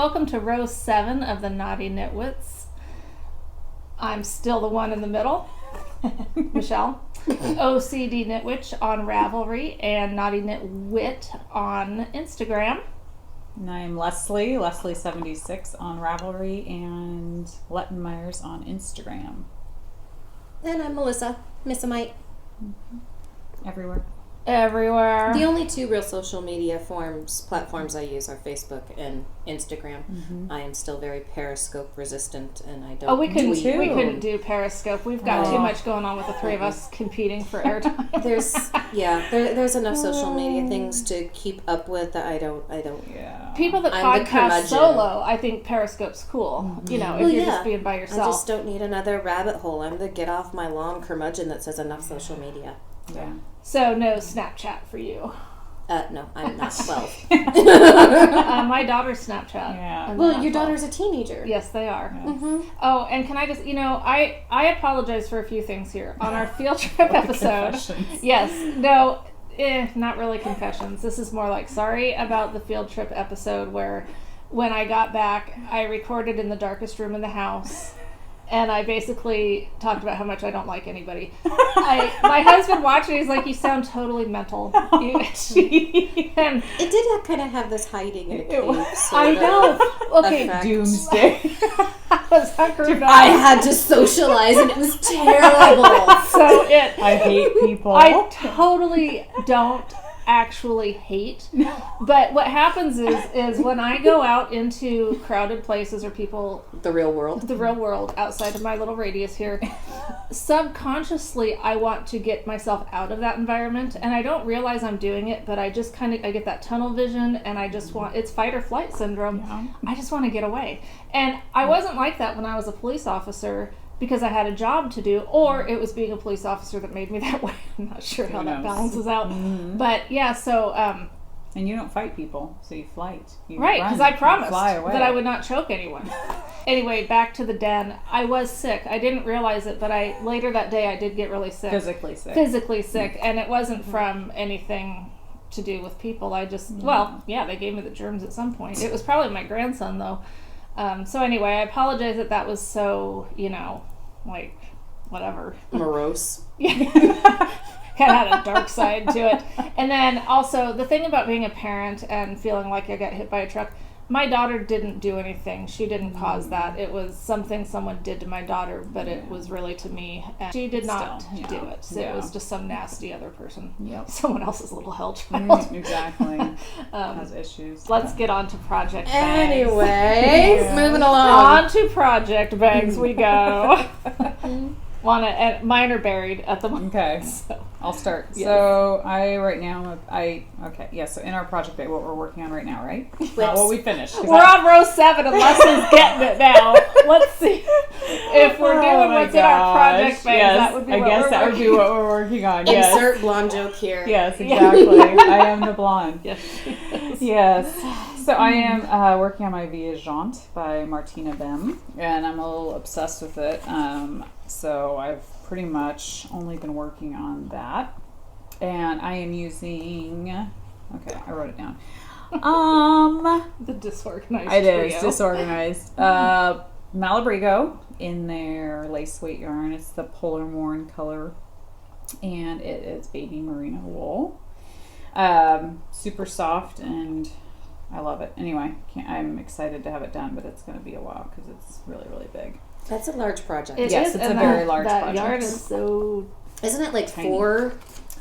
welcome to row 7 of the Naughty Nitwits. I'm still the one in the middle, Michelle. OCD Nitwitch on Ravelry and Naughty Nitwit on Instagram. And I'm Leslie76 on Ravelry and Lettenmeyers on Instagram. And I'm Melissa, Missamite. Everywhere. The only two real social media platforms I use are Facebook and Instagram. Mm-hmm. I am still very Periscope resistant, and I don't. Oh, we couldn't do Periscope. We've got too much going on with the three of us competing for airtime. There's enough social media things to keep up with that I don't. Yeah. People that podcast solo, I think Periscope's cool. Mm-hmm. You know, if you're just being by yourself. I just don't need another rabbit hole. I'm the get off my lawn curmudgeon that says enough social media. Yeah. So no Snapchat for you. No, I'm not 12. My daughter's Snapchat. Yeah. Well, your daughter's a teenager. Yes, they are. Yes. Mm-hmm. Oh, and can I just, I apologize for a few things here. On our field trip episode. Yes. No, not really confessions. This is more like sorry about the field trip episode where when I got back, I recorded in the darkest room in the house. And I basically talked about how much I don't like anybody. My husband watched it. He's like, "You sound totally mental." And it did kind of have this hiding in a cave. I know. Okay, effect. Doomsday. I had to socialize, and it was terrible. I hate people. I totally don't actually hate, but what happens is when I go out into crowded places or people, the real world outside of my little radius here, subconsciously I want to get myself out of that environment, and I don't realize I'm doing it, but I just I get that tunnel vision, and I just want, it's fight or flight syndrome. Yeah. I just want to get away, and I wasn't like that when I was a police officer, because I had a job to do, or it was being a police officer that made me that way. I'm not sure how that balances out. Mm-hmm. But yeah, so... and you don't fight people, so you flight. Right, because I promised that I would not choke anyone. Anyway, back to the den. I was sick. I didn't realize it, but later that day I did get really sick. Physically sick. And it wasn't from anything to do with people. I just... they gave me the germs at some point. It was probably my grandson, though. So anyway, I apologize that was so, whatever. Morose. Yeah. Kind of had a dark side to it. And then also, the thing about being a parent and feeling like I got hit by a truck, my daughter didn't do anything. She didn't cause that. It was something someone did to my daughter, but it was really to me. And she did not do it. So it was just some nasty other person. Yep. Someone else's little hell child. Exactly. Has issues. Let's get on to Project Bags. Anyway, moving along. On to Project Bags we go. Mine are buried at the moment. Okay, so I'll start. Yes. So so in our project bag, what we're working on right now, right? Not what we finished. We're on row 7 and Leslie's getting it now. Let's see if we're doing what's in our project bag. Yes, that would be that would be what we're working on. Yes. Insert blonde joke here. Yes, exactly. I am the blonde. Yes. So I am working on my Viagente by Martina Bem, and I'm a little obsessed with it. So I've pretty much only been working on that, and I am using. Okay, I wrote it down. The disorganized. It is disorganized. Malabrigo in their lace weight yarn. It's the Polar Morn color, and it is baby merino wool. Super soft, and I love it. Anyway, I'm excited to have it done, but it's going to be a while because it's really, really big. That's a large project. Yes, it's a very large project. That yarn is so... Isn't it like four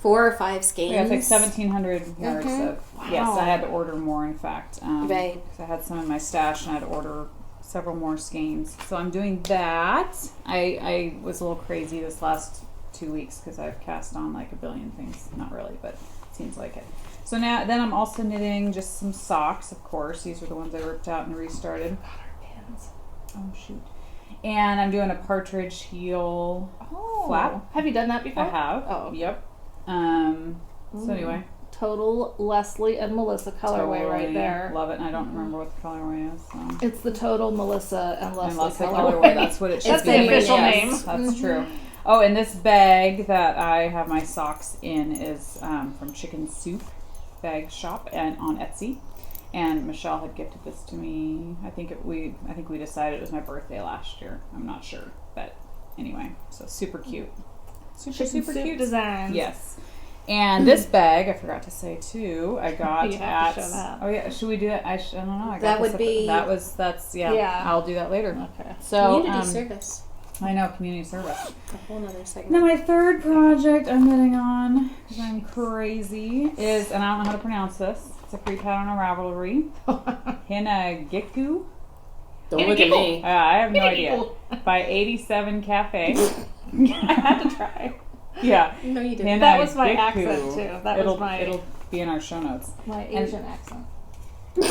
or five skeins? Yeah, it's like 1,700 yards of... Wow. Yes, I had to order more, in fact. Right. Because I had some in my stash, and I had to order several more skeins. So I'm doing that. I was a little crazy this last 2 weeks because I've cast on like a billion things. Not really, but it seems like it. So then I'm also knitting just some socks, of course. These are the ones I ripped out and restarted. Oh, shoot. And I'm doing a partridge heel flap. Have you done that before? I have. Oh. Yep. So anyway. Total Leslie and Melissa colorway right there. Love it. And I don't remember what the colorway is. So. It's the total Melissa and Leslie colorway. That's what it should That's be. the official name. That's true. Oh, and this bag that I have my socks in is from Chicken Soup Bag Shop and on Etsy. And Michelle had gifted this to me. I think we decided it was my birthday last year. I'm not sure, but anyway, so super cute. Super cute design. Yes. And this bag, I forgot to say too, I got You have to show that. Oh yeah, should we do that? I don't know. I got That this would be- that's yeah. I'll do that later. Okay. So Community service. I know, community service. A whole nother segment. Now my third project I'm hitting on, because I'm crazy, is, and I don't know how to pronounce this, it's a free pattern on Ravelry. Hinagiku. Don't look at me. I have no idea. By 87 Cafe. I had to try. Yeah. No, you didn't. That was my Hinagiku. accent too. It'll be in our show notes. my Asian accent. Your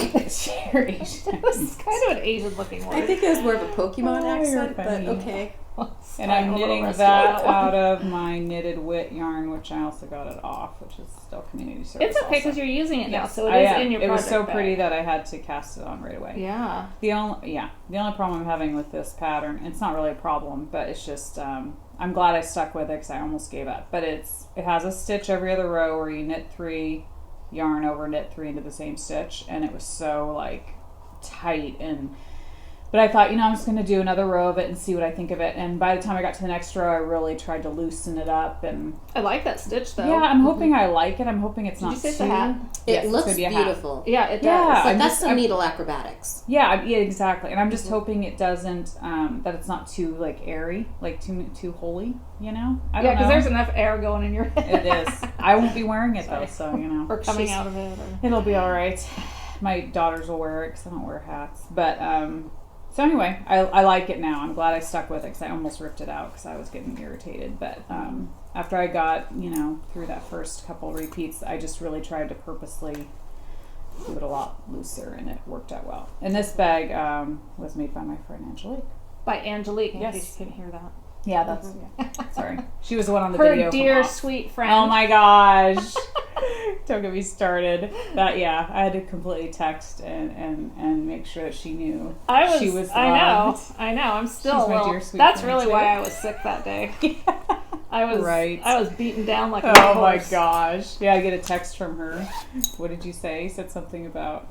Asian It's accent. kind of an Asian looking word. I think it was more of a Pokemon Oh, you're accent, but funny. okay. And I'm knitting that out of my knitted wit yarn, which I also got it off, which is still community service. It's okay because also. you're using it now, Yes, so it I is am. in your It project was so bag. pretty that I had to cast it on right away. Yeah. The only problem I'm having with this pattern, it's not really a problem, but it's just I'm glad I stuck with it because I almost gave up. But it has a stitch every other row where you knit 3, yarn over, knit 3 into the same stitch, and it was so like tight. But I thought, I'm just going to do another row of it and see what I think of it. And by the time I got to the next row, I really tried to loosen it up. And I like that stitch though. yeah, I'm hoping I like it. I'm hoping it's Did not you say it's too. a hat? Yes, It it's looks gonna be a hat. beautiful. Yeah, it does. Yeah, But I'm that's just- some I'm- needle acrobatics. Yeah, exactly. And I'm just hoping it doesn't, that it's not too like airy, like too holy. I don't Yeah, know. because there's enough air going in your head. It is. I won't be wearing it though, Sorry. so Or coming out of it. Or... it'll be all right. My daughters will wear it because I don't wear hats. But so anyway, I like it now. I'm glad I stuck with it because I almost ripped it out because I was getting irritated. But after I got through that first couple repeats, I just really tried to purposely do it a lot looser, and it worked out well. And this bag was made by my friend Angelique. By Angelique, in Yes. case you couldn't hear that. Yeah, that's sorry. She was the one on the Her video. dear, from off. sweet friend. Oh my gosh. Don't get me started. I had to completely text and make sure that she knew she was loved. I know. I'm still. She's my Well, dear, sweet that's friend, really too. why I was sick that day. I was Right. I was beaten down like a Oh my horse. gosh. Yeah, I get a text from her. What did you say? You said something about,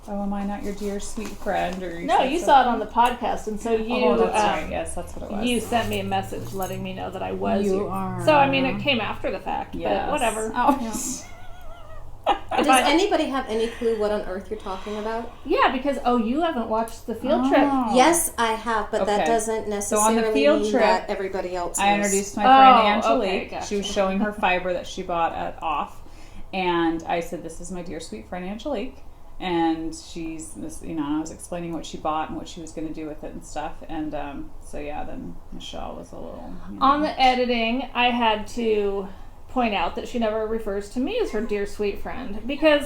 oh, am I not your dear sweet friend? Or No, said you something? saw it on the podcast, and so you. Oh, that's right. Yes, that's what it was. You sent me a message letting me know that I was. You are. So I mean, it came after the fact, Yes. but whatever. Oh. Yeah. Does anybody have any clue what on earth you're talking about? Yeah, because you haven't watched the field trip. Oh. Yes, I have, but that Okay. doesn't necessarily field mean trip, that everybody else I knows. introduced my friend Oh, Angelique. okay, gotcha. She was showing her fiber that she bought at Off, and I said, "This is my dear sweet friend Angelique." And she's this, I was explaining what she bought and what she was going to do with it and stuff. And so yeah, then Michelle was a little On the editing, I had to point out that she never refers to me as her dear sweet friend because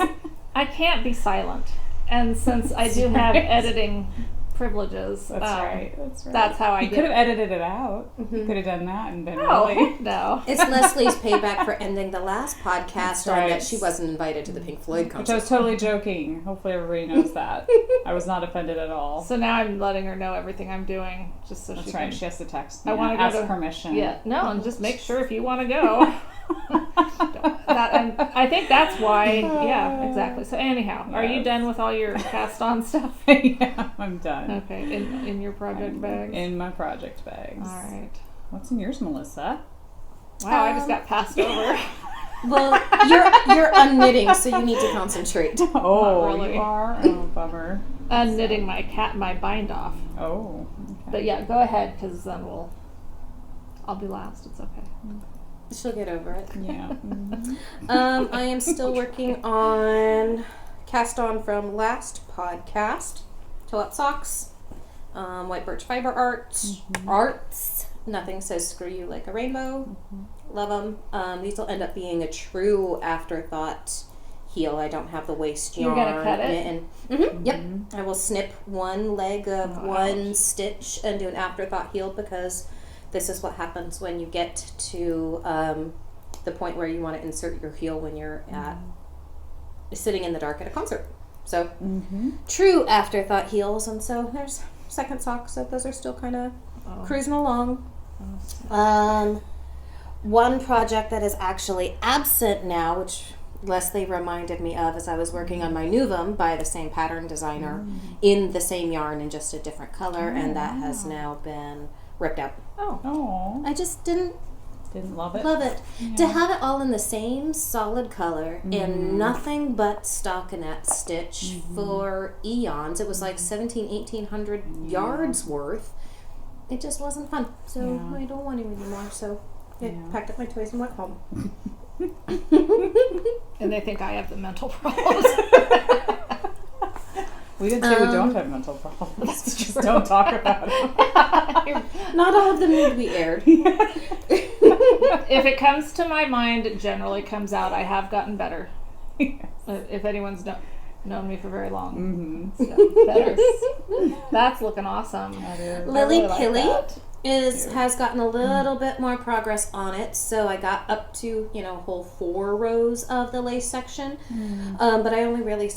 I can't be silent. And since I do have editing privileges, That's right. that's how I You get could have edited it out. You Mhm. could have done that and been No, really. no. It's Leslie's payback for ending the last podcast That's on right. that she wasn't invited to the Pink Floyd Which I concert. was totally joking. Hopefully everybody knows that. I was not offended at all. So now I'm letting her know everything I'm doing, just so That's she right. can. She has to text me. I wanna go ask to- permission. Yeah, no, and just make sure if you want to go. And I think that's why. Yeah, exactly. So anyhow, are you Yes. done with all your cast-on stuff? Yeah, I'm done. Okay, in your project I'm bags. In my project bags. All right. What's in yours, Melissa? Wow, I just got passed over. Well, you're unknitting, so you need to concentrate. Oh, really. you are? Oh, bummer. Knitting my bind off. Oh, okay. But yeah, go ahead, because then I'll be last. It's okay. She'll get over it. Yeah. Mhm. I am still working on cast on from last podcast. Toe up socks, white birch fiber arts. Nothing says screw you like a rainbow. Love them. These will end up being a true afterthought heel. I don't have the waist You're yarn. gonna cut it? And, Yep. I will snip one leg of Oh, one stitch and do an afterthought heel because this is what happens when you get to the point where you want to insert your heel when you're sitting in the dark at a concert. So true afterthought heels, and so there's second socks. So those are still kind of cruising along. One project that is actually absent now, which Leslie reminded me of as I was working on my Nuvum by the same pattern designer in the same yarn in just a different color, and that has now been ripped out. Oh. I just didn't Love it. love it. Yeah. To have it all in the same solid color and nothing but stockinette stitch for eons. It was like 1800 yards worth. It just wasn't fun. So I don't want it anymore. So I packed up my toys and went home. And they think I have the mental problems. We didn't say we don't have mental problems. Just don't talk about it. Not all of them need to be aired. If it comes to my mind, it generally comes out. I have gotten better. If anyone's known me for very long. So, better. That's looking awesome. That is. Lily like Pilly that. has gotten a little bit more progress on it, so I got up to a whole 4 rows of the lace section, but I only really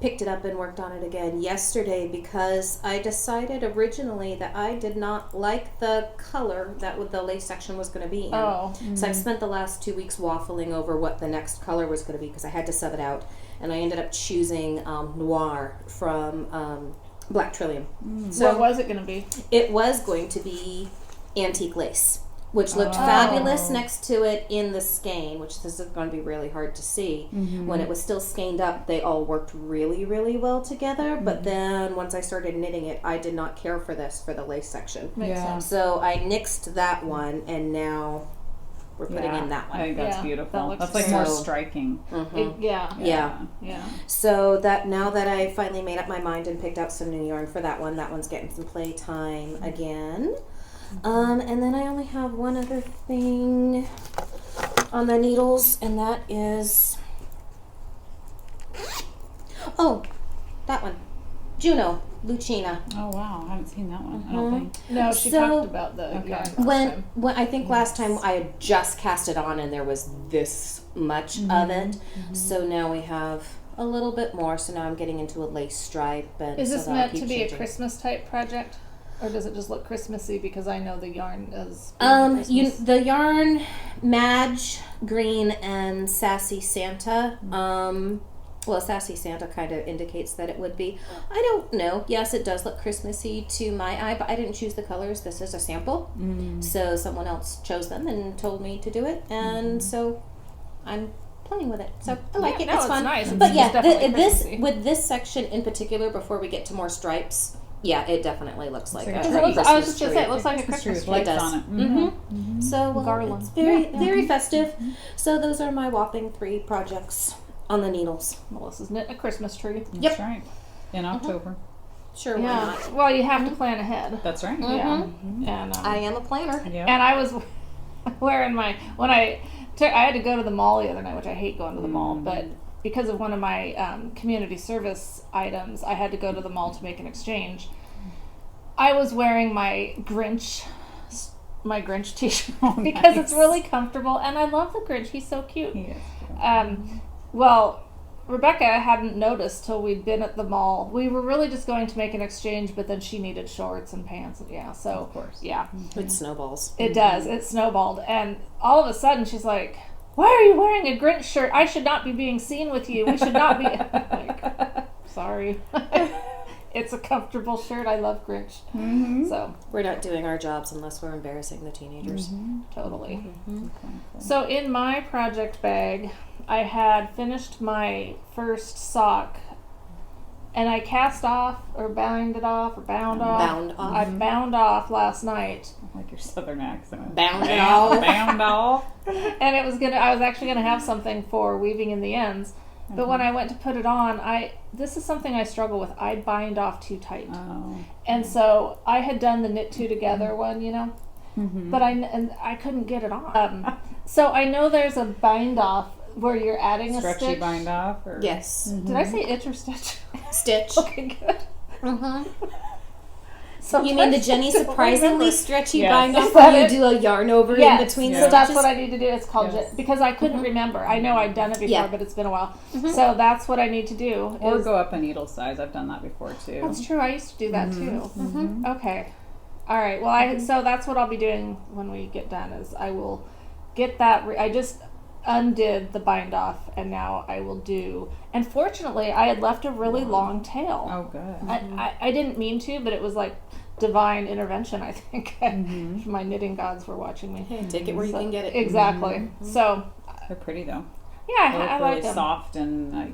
picked it up and worked on it again yesterday because I decided originally that I did not like the color that the lace section was going to be in. So I've spent the last 2 weeks waffling over what the next color was going to be because I had to sub it out, and I ended up choosing Noir from Black Trillium. So what was it going to be? It was going to be antique lace, which looked fabulous next to it in the skein, which this is going to be really hard to see. When it was still skeined up, they all worked really, really well together. But then once I started knitting it, I did not care for the lace section. Makes sense. So I nixed that one, and now we're putting in that one. I think that's Yeah, beautiful. that looks That's like more so- striking. Yeah. Yeah. So that now that I finally made up my mind and picked out some new yarn for that one's getting some play time again. And then I only have one other thing on the needles, and that is that one, Juno Lucina. Oh wow, I haven't seen that one. I don't think. No, she So, talked about the yarn last time. When I think last time I had just cast it on and there was this much of it, so now we have a little bit more. So now I'm getting into a lace stripe, and Is so this that'll meant keep to be a changing. Christmas type project? Or does it just look Christmassy because I know the yarn is Christmas? The yarn Madge Green and Sassy Santa. Well, Sassy Santa kind of indicates that it would be. I don't know. Yes, it does look Christmassy to my eye, but I didn't choose the colors. This is a sample. So someone else chose them and told me to do it, and so I'm playing with it. So I like it. No, it's fun. nice. But It's yeah, definitely this Christmassy. with this section in particular, before we get to more stripes, yeah, it definitely looks like like a a Because tree. it looks, I was just going to say, it looks like a Christmas Christmas tree tree. with lights does. on it. So Garland. it's very festive. So those are my whopping 3 projects on the needles. Melissa's knitting a Christmas tree. That's right. In October. Sure, why Yeah. not? Well, you have to plan ahead. That's right. Yeah. And I am a planner. Yeah. and I was wearing my I had to go to the mall the other night, which I hate going to the mall, but because of one of my community service items, I had to go to the mall to make an exchange. I was wearing my Grinch t-shirt because it's really comfortable, and I love the Grinch. He's so cute. He is. Well, Rebecca hadn't noticed till we'd been at the mall. We were really just going to make an exchange, but then she needed shorts and pants, and so Of course. yeah, It snowballs. it does. It snowballed, and all of a sudden she's like, "Why are you wearing a Grinch shirt? I should not be being seen with you. We should not be." I'm like, sorry. It's a comfortable shirt. I love Grinch. So We're not doing our jobs unless we're embarrassing the teenagers. totally. So in my project bag, I had finished my first sock, and I cast off or bound off. Bound off. I bound off last night, Like your southern accent. Bound it off. Bound off. and I was actually gonna have something for weaving in the ends. But when I went to put it on, this is something I struggle with. I bind off too tight. Oh. And so I had done the knit two together one, but I couldn't get it on. So I know there's a bind off where you're adding a Stretchy stitch. bind off? Or? Yes. Did I say itch or stitch? Stitch. Okay, good. You mean the Sometimes Jenny I don't surprisingly remember. stretchy Yes. bind off Is that where you it? do a yarn over Yes. in between Yeah. the So that's stitches? what I need to do. It's called Yes. because I couldn't remember. I know I'd done it before, Yeah. but it's been a while. So that's what I need to do. Or is- go up a needle size. I've done that before too. That's true. I used to do that too. Okay. All right. Well, so that's what I'll be doing when we get done. Is I will get that. undid the bind off, and now I will do. And fortunately, I had left a really long tail. Oh, good. I didn't mean to, but it was like divine intervention, I think. My knitting gods were watching me. Hey, take it where you can get it. Exactly. So They're pretty though. yeah, They look I really like them. soft and like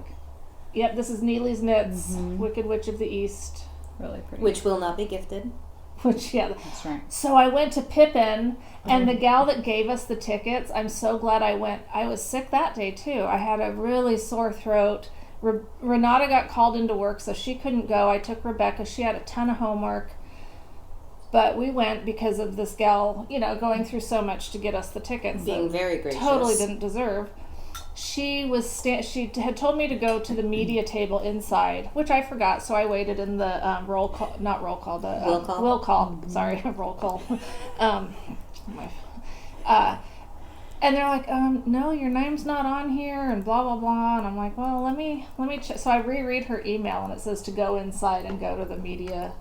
Yep, this is Neely's Knits, Wicked Witch of the East. really pretty. Which will not be gifted. Which, yeah. That's right. So I went to Pippin, and the gal that gave us the tickets, I'm so glad I went. I was sick that day, too. I had a really sore throat. Renata got called into work, so she couldn't go. I took Rebecca. She had a ton of homework. But we went because of this gal, going through so much to get us the tickets. Being very gracious. Totally didn't deserve. She had told me to go to the media table inside, which I forgot, so I waited in the will call. Will call. Sorry, roll call. And they're like, no, your name's not on here, and blah blah blah. And I'm like, well, let me check. So I reread her email, and it says to go inside and go to the media.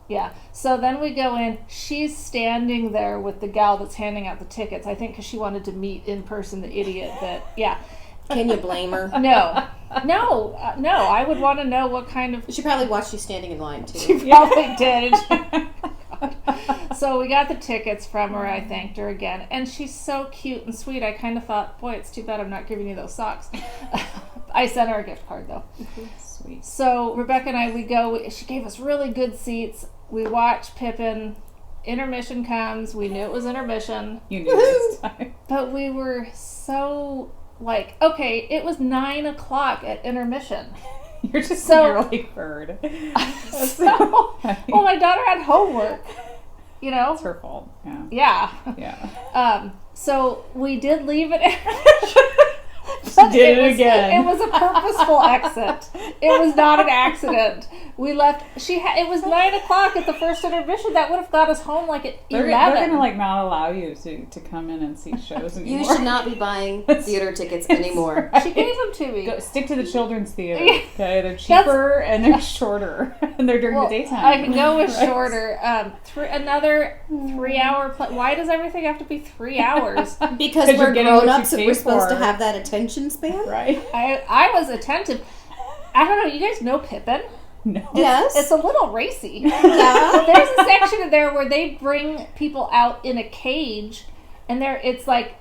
Yeah. So then we go in. She's standing there with the gal that's handing out the tickets. I think because she wanted to meet in person the idiot that, yeah. Can you blame her? No. I would want to know what kind of. She probably watched you standing in line, too. She probably did. So we got the tickets from her. I thanked her again. And she's so cute and sweet. I kind of thought, boy, it's too bad I'm not giving you those socks. I sent her a gift card, though. Sweet. So Rebecca and I, we go. She gave us really good seats. We watch Pippin. Intermission comes. We knew it was intermission. You knew this time. But we were so like, okay, it was 9:00 at intermission. You're just So- an early bird. So, well, my daughter had homework. It's her fault. Yeah. Yeah. So we did leave it. She did it again. It was a purposeful exit. It was not an accident. We left. It was 9:00 at the first intermission. That would have got us home like at 11. They're gonna not allow you to come in and see shows anymore. You should not be buying theater tickets anymore. She gave them to me. Stick to the children's theater. Okay, they're cheaper and they're shorter, and they're during the daytime. I can go with Right. shorter. Another 3-hour. Why does everything have to be 3 hours? Because you're we're getting what you grown-ups and pay we're supposed to for. have that attention span. Right? I was attentive. I don't know. You guys know Pippin? No. Yes. It's a little racy. Yeah. There's a section in there where they bring people out in a cage, and it's like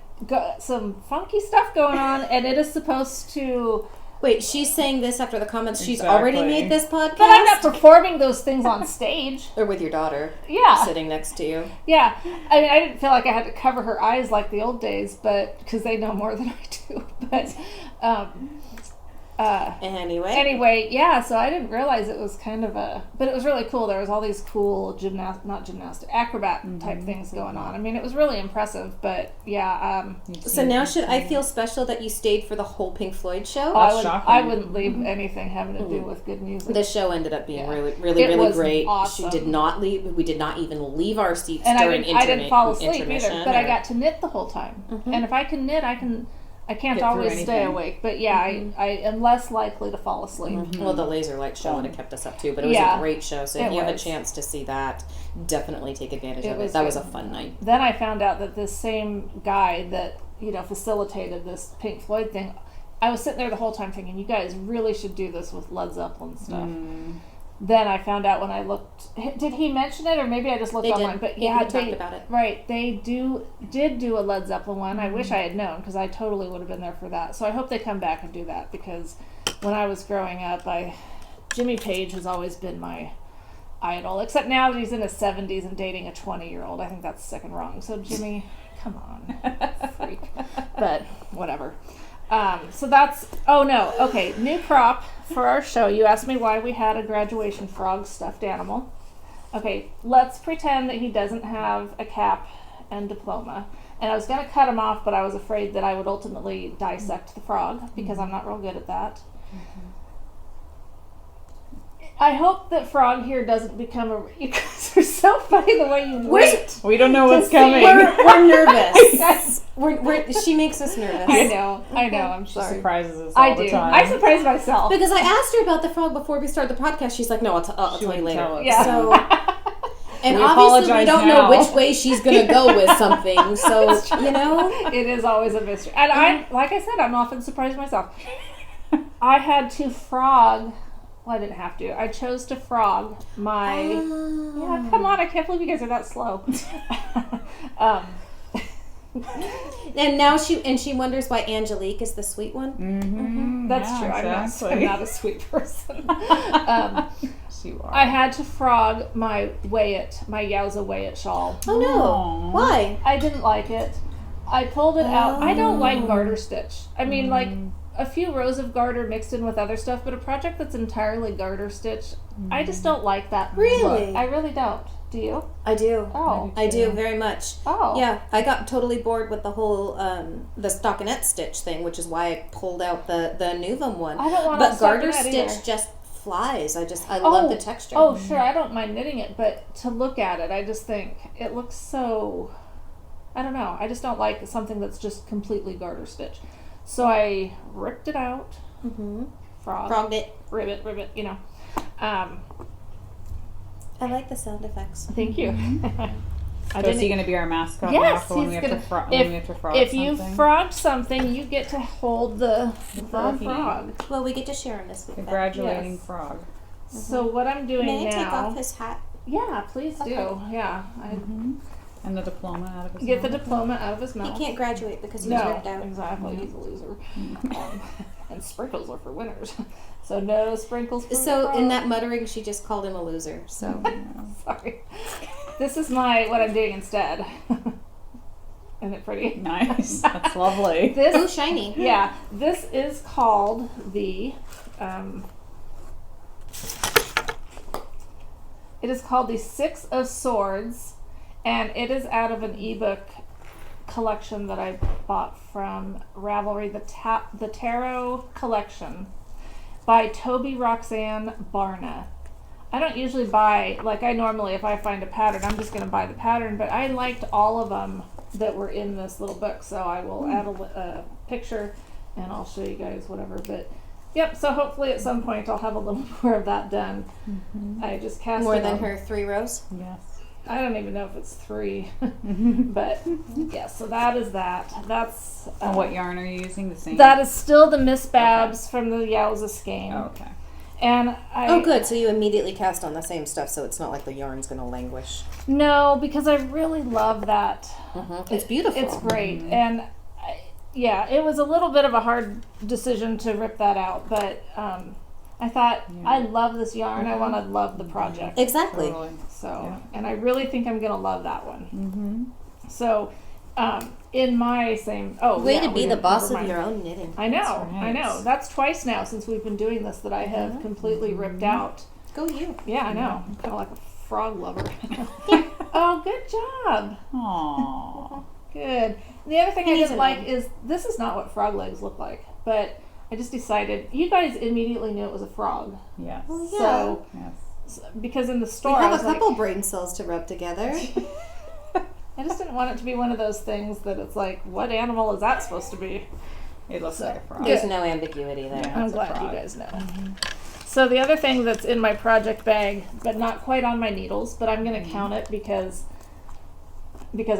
some funky stuff going on, and it is supposed to. Wait, she's saying this after the comments she's Exactly. already made this podcast? But I'm not performing those things on stage. Or with your daughter Yeah, sitting next to you. yeah. I mean, I didn't feel like I had to cover her eyes like the old days, but because they know more than I do. But anyway, yeah. So I didn't realize it was kind of but it was really cool. There was all these cool acrobat type things going on. I mean, it was really impressive. But yeah. So now should I feel special that you stayed for the whole Pink Floyd show? That's shocking. I wouldn't leave anything having to do with good music. The show ended up being really, It really was great. awesome. She did not leave. We did not even leave our seats And during I didn't fall asleep intermission. either. But I got to knit the whole time. And if I can knit, I can't Get always through stay anything. awake. But yeah, I am less likely to fall asleep. Well, the laser light show would have kept us up too, but it was Yeah. a great show. So if It you have a was. chance to see that, definitely take advantage of it. was That was a good. fun night. Then I found out that this same guy that facilitated this Pink Floyd thing, I was sitting there the whole time thinking, you guys really should do this with Led Zeppelin stuff. Then I found out when I looked. Did he mention it, or maybe I just looked They online? did. But We yeah, talked they about it. Right, they did do a Led Zeppelin one. I wish I had known because I totally would have been there for that. So I hope they come back and do that because when I was growing up, Jimmy Page has always been my idol. Except now that he's in his 70s and dating a 20-year-old, I think that's sick and wrong. So Jimmy, come on, freak. But whatever. So that's, new prop for our show. You asked me why we had a graduation frog stuffed animal. Okay, let's pretend that he doesn't have a cap and diploma. And I was going to cut him off, but I was afraid that I would ultimately dissect the frog because I'm not real good at that. I hope that Frog here doesn't become you guys are so funny the way you wait. We don't know what's see- coming. We're nervous. Yes. She makes us nervous. I know, I'm She sorry. surprises us all I the do. time. I surprise myself. Because I asked her about the frog before we started the podcast. She's like, no, I'll tell you wouldn't later. tell us. Yeah. So, And We obviously we apologize don't now. know which way she's going to go with something. So, you know. It is always a mystery. And I, like I said, I'm often surprised myself. I had to frog. Well, I didn't have to. I chose to frog my. Yeah, come on! I can't believe you guys are that slow. And now she wonders why Angelique is the sweet one. Mm-hmm. That's Yeah, true. Exactly. I'm not a sweet person. You are. I had to frog my Yowza Weigh It shawl. Oh no! Aw. Why? I didn't like it. I pulled it out. I don't like garter stitch. I mean, like a few rows of garter mixed in with other stuff, but a project that's entirely garter stitch, I just don't like that Really? look. I really don't. Do you? I do. Oh. I do very much. Oh. Yeah, I got totally bored with the whole the stockinette stitch thing, which is why I pulled out the Nuvum one. I don't want But a garter stockinette stitch either. just flies. I love the texture. Oh, sure. I don't mind knitting it, but to look at it, I just think it looks so. I don't know. I just don't like something that's just completely garter stitch. So I ripped it out. Mm-hmm. Frogged it. Ribbit. You know. I like the sound effects. Thank you. So is he going to be our mascot now Yes, for when he's we gonna. have to frog If something? you frog something, you get to hold the froggy. frog. Well, we get to share him this week. then. Congratulating Yes. frog. So what I'm doing May I now? take off his hat? Yeah, please do. Okay. Yeah, I And the diploma out of his get the mouth. diploma out of his He mouth. can't graduate because he was No, ripped out. exactly. He's a loser. And sprinkles are for winners. So no sprinkles for So frog. in that muttering, she just called him a loser. So Sorry. This is what I'm doing instead. Isn't it pretty? Nice. That's lovely. This, oh, shiny. yeah, this is called the. It is called the Six of Swords, and it is out of an ebook collection that I bought from Ravelry, the Tarot Collection by Toby Roxanne Barna. I don't usually buy, like I normally, if I find a pattern, I'm just going to buy the pattern, but I liked all of them that were in this little book, so I will add a picture and I'll show you guys whatever. But yep, so hopefully at some point I'll have a little more of that done. I just cast More it than on- her 3 rows. Yes. I don't even know if it's 3, but yeah, so that is that. That's And what yarn are you using? The same? that is still the Miss Babs from the Yowza skein. Oh, okay. And Oh, good. So you immediately cast on the same stuff, so it's not like the yarn's going to languish. No, because I really love that. It's beautiful. It's great. And yeah, it was a little bit of a hard decision to rip that out, but I thought, I love this yarn. I want to love the project. Exactly. Totally. So, and I really think I'm going to love that one. Mm-hmm. So, in my same... Oh, Way yeah, to we be the didn't- boss never of mind. your own knitting. I know, That's right. I know. That's twice now since we've been doing this that I have completely ripped out. Go you. Yeah, I know. I'm kind of like a frog lover. Oh, good job. Aww. Good. The other thing He I needs didn't a like name. is this is not what frog legs look like, but I just decided you guys immediately knew it was a frog. Yes. Well, yeah. So Yes. because in the We store I have was a couple brain cells to rub together. like, I just didn't want it to be one of those things that it's like, what animal is that supposed to be? It looks like a frog. There's no ambiguity there. Yeah. I'm It's a glad you frog. guys know. So the other thing that's in my project bag, but not quite on my needles, but I'm going to count it because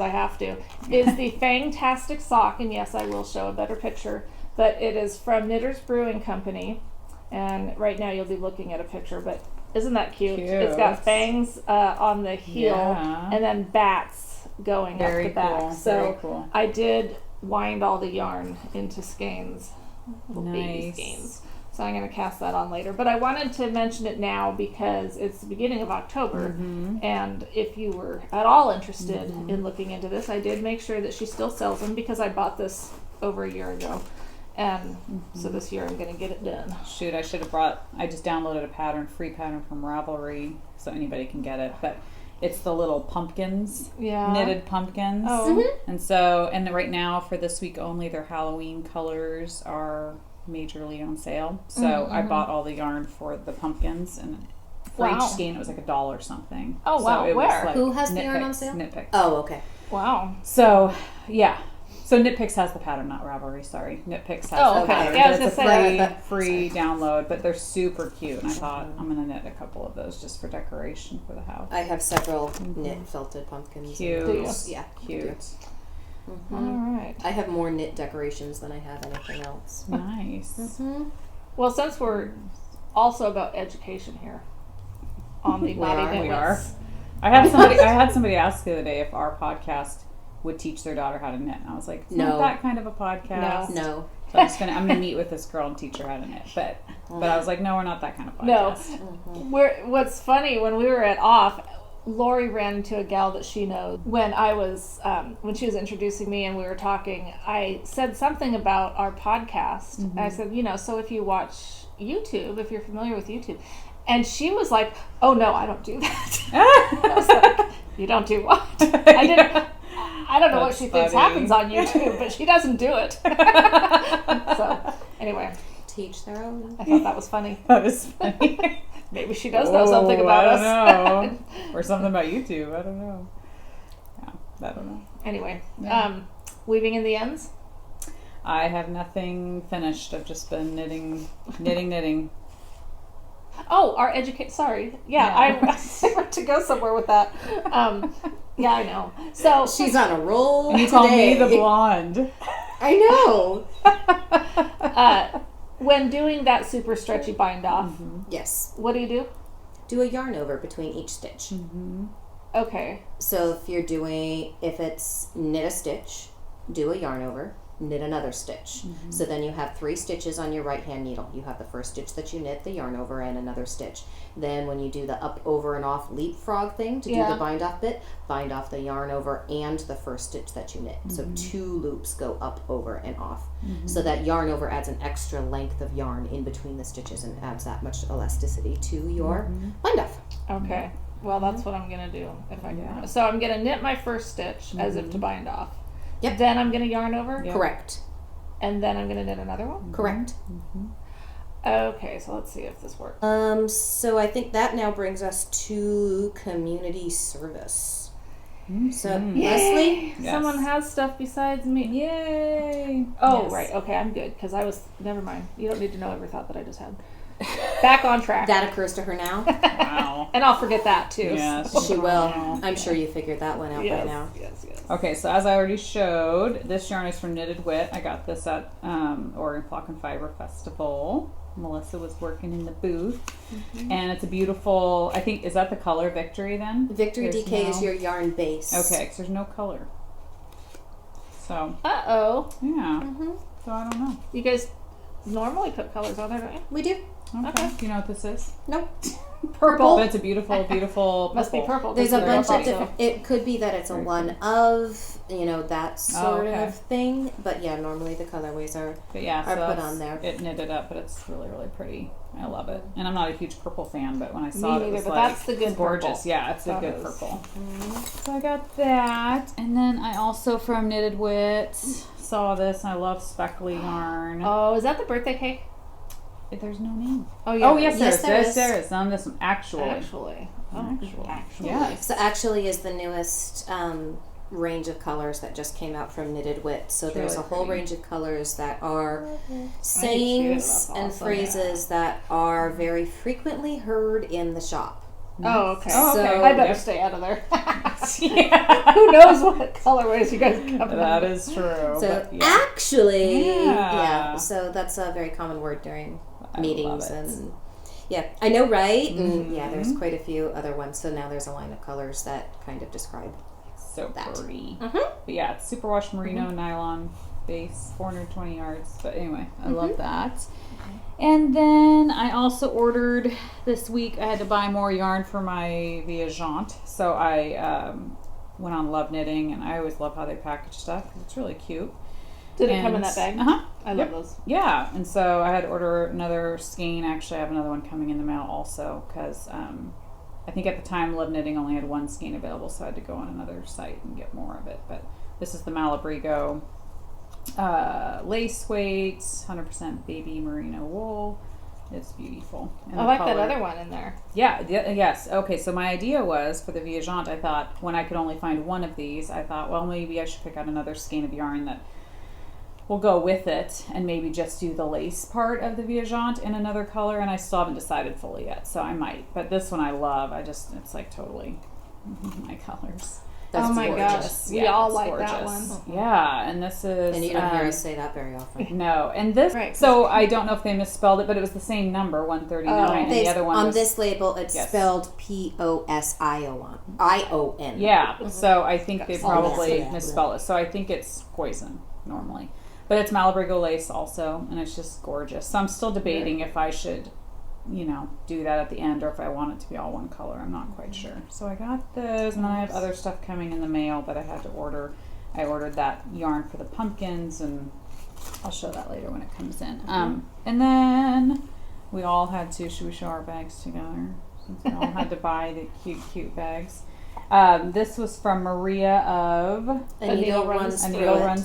I have to, is the Fangtastic sock. And yes, I will show a better picture, but it is from Knitters Brewing Company. And right now you'll be looking at a picture, but isn't that cute? It's got Cute. fangs on the heel Yeah. and then bats going Very up the back. cool. So Very cool. I did wind all the yarn into skeins, little baby Nice. skeins. So I'm going to cast that on later. But I wanted to mention it now because it's the beginning of October. Mm-hmm. And if you were at all interested in looking into this, I did make sure that she still sells them because I bought this over a year ago. And so this year I'm going to get it done. Shoot, I should have I just downloaded a free pattern from Ravelry, so anybody can get it. But it's the little pumpkins, Yeah. knitted pumpkins. Oh. And right now, for this week only, their Halloween colors are majorly on sale. So I bought all the yarn for the pumpkins, and for Wow. each skein it was like $1 something. Oh, so wow. it Where? Was like Who has the Knit yarn on Picks, sale? Knit Picks. Oh, okay. Wow. So yeah, So KnitPicks has the pattern, not Ravelry. Sorry, KnitPicks has Oh, the okay. pattern. Yeah, I was but it's a gonna say free download, but they're super cute. And I thought I'm gonna knit a couple of those just for decoration for the house. I have several knit felted pumpkins. Cute. Do you? Yeah. Cute. All right. I have more knit decorations than I have anything else. Nice. Well, since we're also about education here on the Naughty We Knit are. Wits. I had somebody ask the other day if our podcast would teach their daughter how to knit. And I was like, it's not No. that kind of a podcast. No. So I'm gonna meet with this girl and teach her how to knit. But I was like, no, we're not that kind of podcast. No. What's funny, when we were at OFF, Lori ran into a gal that she knows. When she was introducing me and we were talking, I said something about our podcast. And I said, so if you watch YouTube, if you're familiar with YouTube. And she was like, oh no, I don't do that. I was like, you don't do what? I don't know what she thinks happens on YouTube, but she doesn't do it. So, anyway. Teach their own. I thought that was funny. That is funny. Maybe she does know something about us. I don't know. Or something about YouTube. I don't know. Yeah, I don't know. Anyway, Yeah. weaving in the ends. I have nothing finished. I've just been knitting. Oh, our Sorry. Yeah, I went to go somewhere with that. Yeah, I know. So She's on a roll. And you call me the blonde. I know. when doing that super stretchy bind off, Yes. what do you do? Do a yarn over between each stitch. Okay. So if it's knit a stitch, do a yarn over, knit another stitch. So then you have 3 stitches on your right hand needle. You have the first stitch that you knit, the yarn over, and another stitch. Then when you do the up, over, and off leapfrog thing to do the bind off bit, bind off the yarn over and the first stitch that you knit. So 2 loops go up, over, and off. So that yarn over adds an extra length of yarn in between the stitches and adds that much elasticity to your bind off. Okay. Well, that's what I'm gonna do if I can. So I'm gonna knit my first stitch as if to bind off. Yep. Then I'm gonna yarn over. Yep. Correct. And then I'm gonna knit another one. Correct. Okay, so let's see if this works. So I think that now brings us to community service. So Leslie, Yes. Someone has stuff besides me. Yay! Oh, Yes. right. Okay, I'm good because I was. Never mind. You don't need to know every thought that I just had. Back on track. that occurs to her now. Wow. And I'll forget that too. Yes. She will. I'm sure you figured that one out Yes, by now. yes. Okay, so as I already showed, this yarn is from Knitted Wit. I got this at Oregon Flock and Fiber Festival. Melissa was working in the booth. And it's a beautiful, I think, is that the color Victory then? Victory There's DK no- is your yarn base. Okay, because there's no color. So, Uh-oh. yeah. So I don't know. You guys normally put colors on there, don't you? We do. Okay. Do you know what this is? Nope. Purple. But it's a beautiful, beautiful Must be purple. There's a because bunch of they're different. It could be that it's a one of, that sort okay. of thing. But yeah, normally the colorways are. But yeah, so Are put that's on there. it knitted up, but it's really, really pretty. I love it. And I'm not a huge purple fan, but when I saw it, neither, it was but like, that's the good it's gorgeous. purple. Yeah, it's a That good is. purple. So I got that. And then I also, from Knitted Wit, saw this. I love speckly yarn. Oh, is that the birthday cake? There's no name. Oh, yeah. Oh, yes, Yes, there is. there is. There is. On this one, actually. Actually. Oh, Actually. Yes. So actually is the newest range of colors that just came out from Knitted Wit. So there's really a whole pretty. range of colors that are That's sayings and awesome. Yeah. that are very frequently heard in the shop. Oh, okay. Oh, okay. I better Yep. stay out of there. Yeah. Who knows what colorways you guys come That up is true. So but yeah. actually, Yeah. so that's a very common word during I meetings love it. and yeah, I know, right? And yeah, there's quite a few other ones. So now there's a line of colors that kind of describe. So that. pretty. But yeah, it's superwash merino nylon base, 420 yards. But anyway, I love that. And then I also ordered this week. I had to buy more yarn for my Viajante, so I went on Love Knitting, and I always love how they package stuff. It's really cute. Did it come in that bag? Uh-huh. I love those. Yeah, and so I had to order another skein. Actually, I have another one coming in the mail also because I think at the time Love Knitting only had one skein available, so I had to go on another site and get more of it. But this is the Malabrigo lace weight, 100% baby merino wool. It's beautiful. And I the like color. that other one in there. Yeah, yes. Okay, so my idea was for the Viajante, I thought when I could only find one of these, I thought, well, maybe I should pick out another skein of yarn that will go with it and maybe just do the lace part of the Viajante in another color. And I still haven't decided fully yet, so I might. But this one I love. It's like totally my colors. That's oh my gorgeous. gosh, we all it's like that gorgeous. one. Yeah, and this is... And you don't hear us say that very often. No, and this... Right. So I don't know if they misspelled it, but it was the same number, 139, and the other one on was... this label, it's Yes. spelled Posion. Yeah, so I think they Got probably yeah. misspelled it. So I think it's poison, normally. But it's Malabrigo lace also, and it's just gorgeous. So I'm still debating if I should... do that at the end, or if I want it to be all one color. I'm not quite sure. So I got those, and then I have other stuff coming in the mail that I had to order. I ordered that yarn for the pumpkins, and I'll show that later when it comes in. And then we all had to, should we show our bags together? Since we all had to buy the cute bags. This was from Maria of A Needle Runs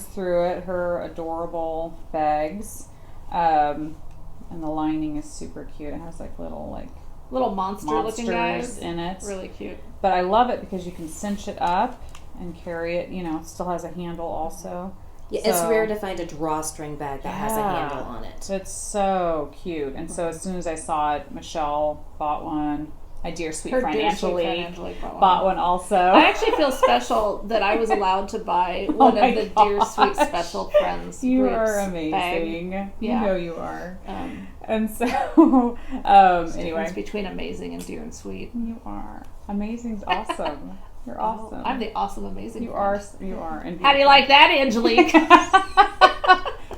Through It, her adorable bags. And the lining is super cute. It has little Monster looking guys in it. Really cute. But I love it because you can cinch it up and carry it. It still has a handle also. Yeah, it's rare to find a drawstring bag that has a handle on it. It's so cute. And so as soon as I saw it, Michelle bought one. My dear sweet friend Angelique bought one also. I actually feel special that I was allowed to buy one of the Dear Sweet Special Friends. You groups are amazing. Bag. You know you are. And so, anyway. Difference between amazing and dear and sweet. You are. Amazing's awesome. You're awesome. I'm the awesome, amazing. You are. And how do you like that, Angelique?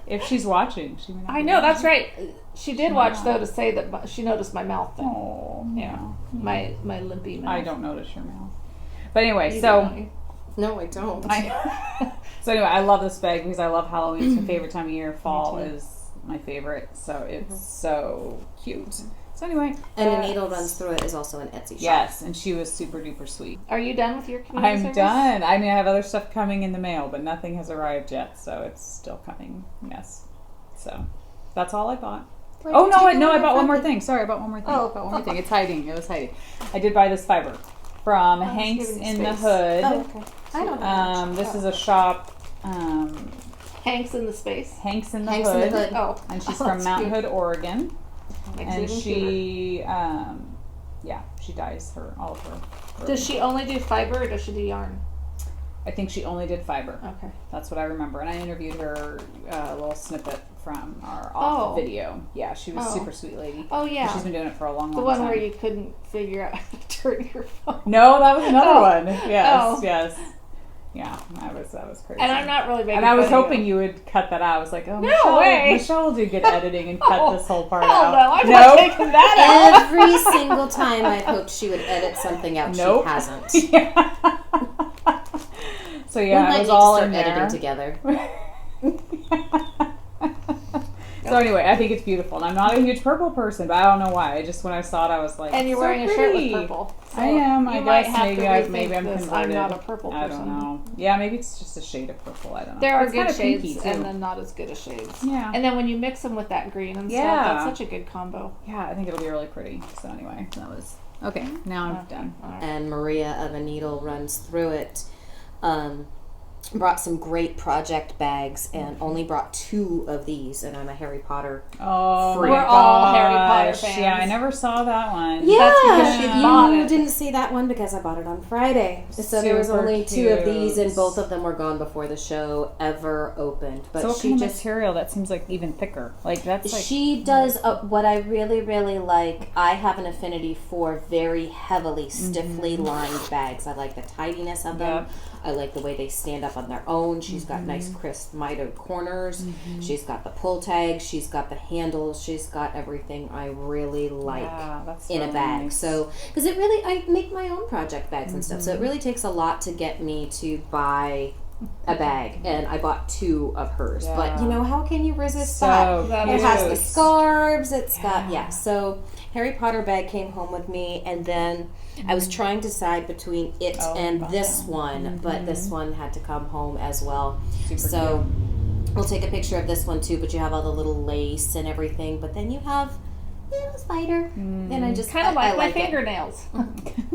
If she's watching, she may not I be know, watching. that's right. She did watch, though, to say that she noticed my mouth thing. Oh, yeah. My limpy mouth. I don't notice your mouth. But anyway, No, I don't. So anyway, I love this bag because I love Halloween. It's my favorite time of year. Fall is my favorite. So it's so cute. So anyway. And A Needle Runs Through It is also an Etsy shop. Yes, and she was super duper sweet. Are you done with your community I'm service? done. I have other stuff coming in the mail, but nothing has arrived yet, so it's still coming. Yes. So that's all I bought. Wait, I bought one more Friday? thing. Sorry, I bought one more thing. Oh. I bought one more thing. It's hiding. It was hiding. I did buy this fiber from Hanks in the Hood. Oh, okay. I don't know. This is a shop. Hanks in the Space. Hanks in the Hanks in Hood. the Hood. Oh. And she's Oh, from that's Mount cute. Hood, Oregon. Makes it And even she, she dyes all of her. cuter. Does she only do fiber or does she do yarn? I think she only did fiber. Okay. That's what I remember. And I interviewed her a little snippet from our off video. Yeah, she was a super sweet lady. Oh, yeah. And she's been doing it for a long, The long one time. where you couldn't figure out how to turn your phone. No, that was another one. Yes, Oh. yes. Yeah, that was crazy. And I'm not really making And I was fun of hoping you would cut that out. I was like, oh, No way. Michelle will do good editing and cut this whole part Hell out. no, I'm not taking that out. Every single time I've hoped she would edit something out, Nope. she hasn't. Yeah. So We yeah, might it was need all to in start there. editing together. So anyway, I think it's beautiful. And I'm not a huge purple person, but I don't know why. I just, when I saw it, I was like, And you're so wearing pretty. a shirt with purple. So I am. you I might guess have maybe to maybe I'm rethink this. converted. I'm not a purple person. I don't know. Yeah, maybe it's just a shade of purple. I don't know. There are It's good kinda shades pinky, too. and then not as good as shades. Yeah. And then when you mix them with that green and Yeah. stuff, that's such a good combo. Yeah, I think it'll be really pretty. So anyway, that was okay. Now I'm done. All right. And Maria of A Needle Runs Through It brought some great project bags and only brought 2 of these. And I'm a Harry Potter. Oh, We're my all Harry Potter gosh. fans. Yeah, I never saw that one. Yeah, That's because she bought you it. didn't see that one because I bought it on Friday. So there was Super only 2 of these, and cute. both of them were gone before the show ever opened. But So what she kind of just material? That seems like even thicker. Like that's like she does what I really, really like. I have an affinity for very heavily, stiffly lined bags. I like the tidiness of them. Yep. I like the way they stand up on their own. She's got nice crisp mitered corners. She's got the pull tags. She's got the handles. She's got everything I really like Yeah, that's in a really bag. nice. So, because it really, I make my own project bags and stuff. So it really takes a lot to get me to buy a bag, and I bought 2 of hers. But you know, how can you resist that? That It is has the cute. scarves. It's got So Harry Potter bag came home with me, and then I was trying to decide between it and this one, but this one had to come home as well. So we'll take a picture of this one too. But you have all the little lace and everything. But then you have it was lighter. And I just Kind of like I my like it. fingernails.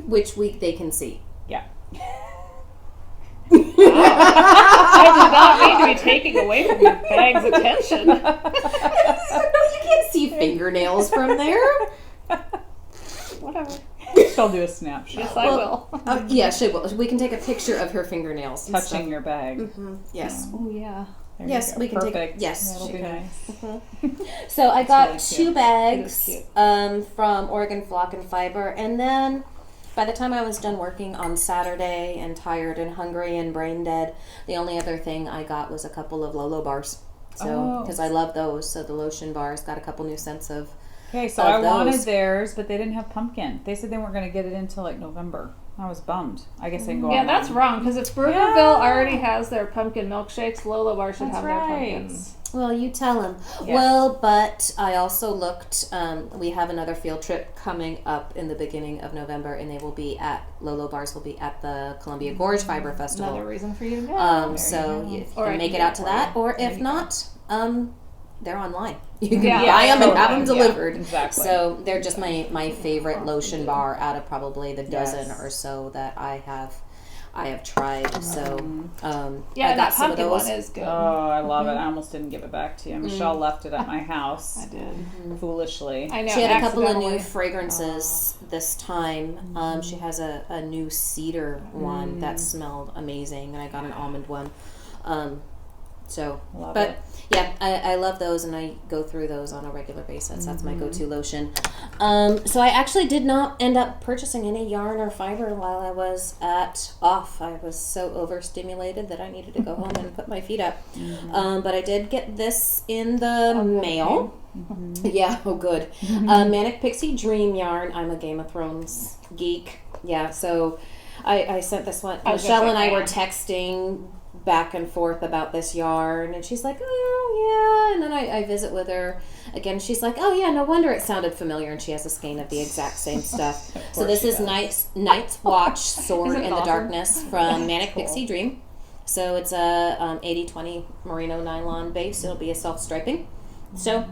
Which week they can see. Yeah. I did not mean to be taking away from your bag's attention. No, you can't see fingernails from there. Whatever. She'll do a snapshot. Yes, I will. Yeah, she will. We can take a picture of her fingernails. and Touching stuff. your bag. Yes. Oh, yeah. There Yes, you go. we can take- Perfect. yes, That'll she be can. nice. So I got really 2 cute. It bags is from Oregon Flock and Fiber, and then by the time I was done working on Saturday and tired and hungry and brain dead, the only other thing I got was a couple of Lolo bars. So because I love those, so the lotion bars got a couple new scents of. Okay, so Of I wanted those. theirs, but they didn't have pumpkin. They said they weren't going to get it until like November. I was bummed. I guess I can go Yeah, online. that's wrong, because if Burgerville already has their pumpkin milkshakes, Lolo Bar should That's have right. their pumpkins. Well, you tell him. Yes. Well, but I also looked. We have another field trip coming up in the beginning of November, and they will be at Lolo Bars. Will be at the Columbia Gorge Fiber Festival. Another reason for you to go. So you go. if you Or I can make can it get out to it that, for or if not, they're online. You can Yeah. buy them and have them Totally. delivered. Yeah, exactly. So they're just my favorite lotion bar out of probably the dozen Yes. or so that I have tried. So Yeah, I got that some of pumpkin those. one is good. Oh, I love it. I almost didn't give it back to you. Michelle left it at my house. I did. Foolishly. I know. She had a couple of new accidentally. fragrances this time. She has a new cedar one that smelled amazing, and I got an almond one. Love But it. yeah, I love those, and I go through those on a regular basis. That's my go-to lotion. So I actually did not end up purchasing any yarn or fiber while I was off. I was so overstimulated that I needed to go home and put my feet up. But I did get this in the mail. Yeah, oh good. Manic Pixie Dream yarn. I'm a Game of Thrones geek. Yeah, so I sent this one. I was Michelle just and I like, were man. texting back and forth about this yarn, and she's like, oh yeah, and then I visit with her again. She's like, oh yeah, no wonder it sounded familiar, and she has a skein of the exact same stuff. So course this she is does. Night's Watch Sword Isn't it in the awesome? Darkness from Manic Cool. Pixie Dream. So it's a 80/20 merino nylon base. It'll be a self-striping. So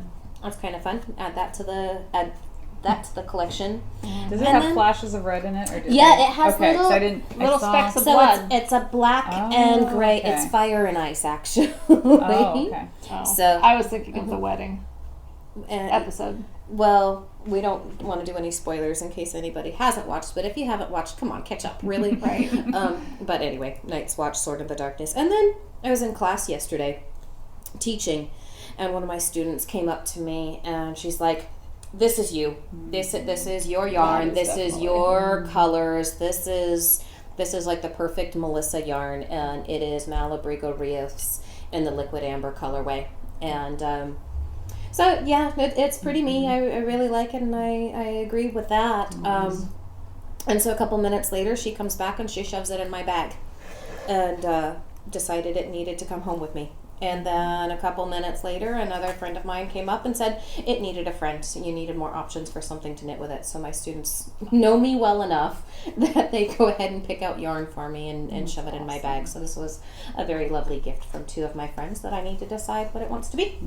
that's kind of fun. Add that to the collection. Does it And have then- flashes of red in it? Or did Yeah, they- it has okay, little- so I didn't, little I saw, specks of So blood. it's a black Oh, and gray. okay. It's fire and ice, actually. Oh, okay. Oh. So- I was thinking of the wedding And, episode. well, we don't want to do any spoilers in case anybody hasn't watched. But if you haven't watched, come on, catch up. Really. Right. But anyway, Night's Watch, Sword in the Darkness. And then I was in class yesterday teaching, and one of my students came up to me and she's like, this is you. This is your yarn. is This is definitely- your colors. This is like the perfect Melissa yarn, and it is Malabrigo Rios in the liquid amber colorway. And so yeah, it's pretty me. I really like it, and I agree with that. And so a couple minutes later, she comes back and she shoves it in my bag, and decided it needed to come home with me. And then a couple minutes later, another friend of mine came up and said it needed a friend. So you needed more options for something to knit with it. So my students know me well enough that they go ahead and pick out yarn for me and shove it in my bag. So this was a very lovely gift from 2 of my friends that I need to decide what it wants to be.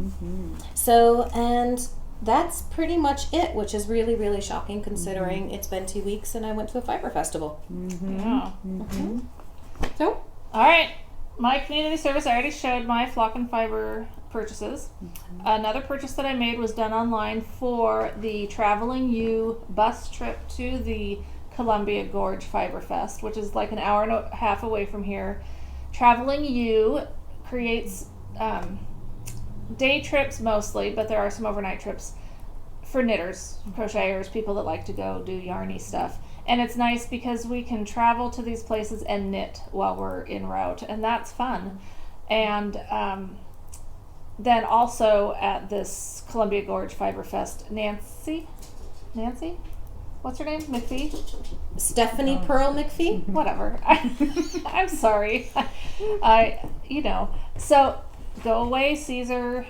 So, and that's pretty much it, which is really, really shocking considering it's been 2 weeks and I went to a fiber festival. Yeah. So, All right. My community service, I already showed my Flock and Fiber purchases. Another purchase that I made was done online for the Traveling U bus trip to the Columbia Gorge Fiber Fest, which is like an hour and a half away from here. Traveling U creates day trips mostly, but there are some overnight trips for knitters, crocheters, people that like to go do yarny stuff. And it's nice because we can travel to these places and knit while we're en route, and that's fun. And then also at this Columbia Gorge Fiber Fest, Nancy? What's her name? McPhee? Stephanie Pearl McPhee. Whatever. I'm sorry. So go away, Caesar.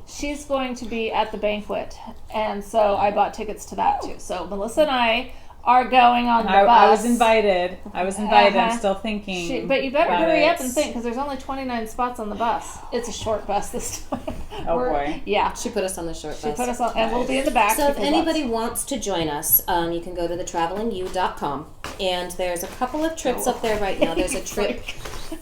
She's going to be at the banquet, and so I bought tickets to that too. So Melissa and I are going on the bus. I was invited. Uh-huh. I'm still thinking. But you better about hurry it. up and think, because there's only 29 spots on the bus. It's a short bus this time. Oh, boy. Yeah. She put us on the short She bus. put us on, and we'll be in the back. So if because anybody wants to join us, you can go to thetravelingyou.com, and there's a couple of trips up there right now. There's a trip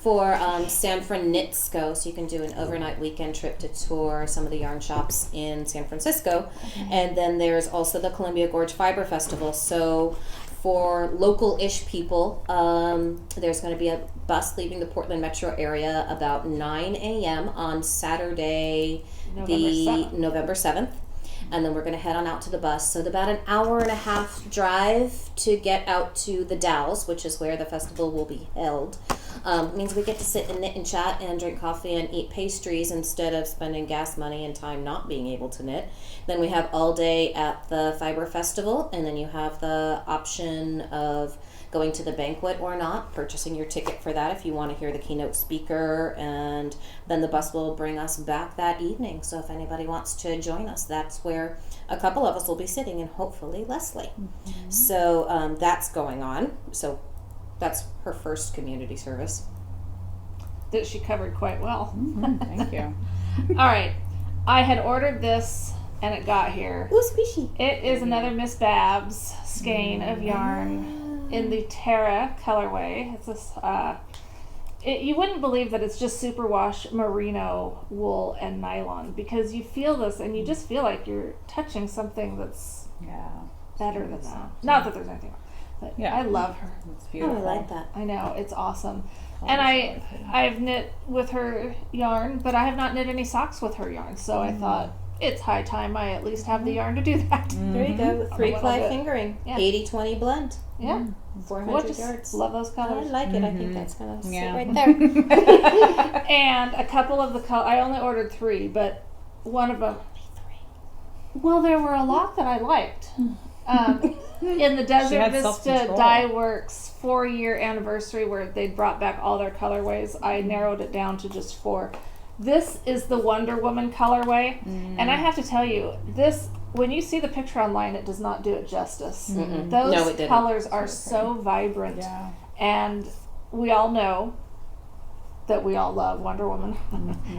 for San Francisco, so you can do an overnight weekend trip to tour some of the yarn shops in San Francisco. And then there's also the Columbia Gorge Fiber Festival. So for local-ish people, there's going to be a bus leaving the Portland metro area about 9 a.m. on Saturday, November 7th. And then we're going to head on out to the bus. So about an hour and a half drive to get out to the Dalles, which is where the festival will be held. Means we get to sit and knit and chat and drink coffee and eat pastries instead of spending gas money and time not being able to knit. Then we have all day at the Fiber Festival, and then you have the option of going to the banquet or not, purchasing your ticket for that if you want to hear the keynote speaker, and then the bus will bring us back that evening. So if anybody wants to join us, that's where a couple of us will be sitting, and hopefully Leslie. So that's going on. So that's her first community service. that she covered quite well. Thank you. All right. I had ordered this, and it got here. Ooh, squishy. It is another Miss Babs skein of yarn in the Terra colorway. It's this. You wouldn't believe that it's just superwash merino wool and nylon, because you feel this and you just feel like you're touching something that's better than that. Not that there's anything wrong, but Yeah. I love her. It's Oh, beautiful. I like that. I know, it's awesome. And I've knit with her yarn, but I have not knit any socks with her yarn. So I thought it's high time I at least have the yarn to do that. There you go. A 3 little ply bit. fingering. Yeah. 80-20 blend. Yeah. 400 Gorgeous. yards. Love those I colors. like it. I think that's going to sit Yeah. right there. And a couple of the I only ordered 3, but one of them. Well, there were a lot that I liked. In the Desert had Vista self-control. Dye Works 4-year anniversary, where they brought back all their colorways, I narrowed it down to just 4. This is the Wonder Woman colorway, and I have to tell you, this, when you see the picture online, it does not do it justice. No, Those it didn't. colors are so vibrant, Yeah. and we all know that we all love Wonder Woman.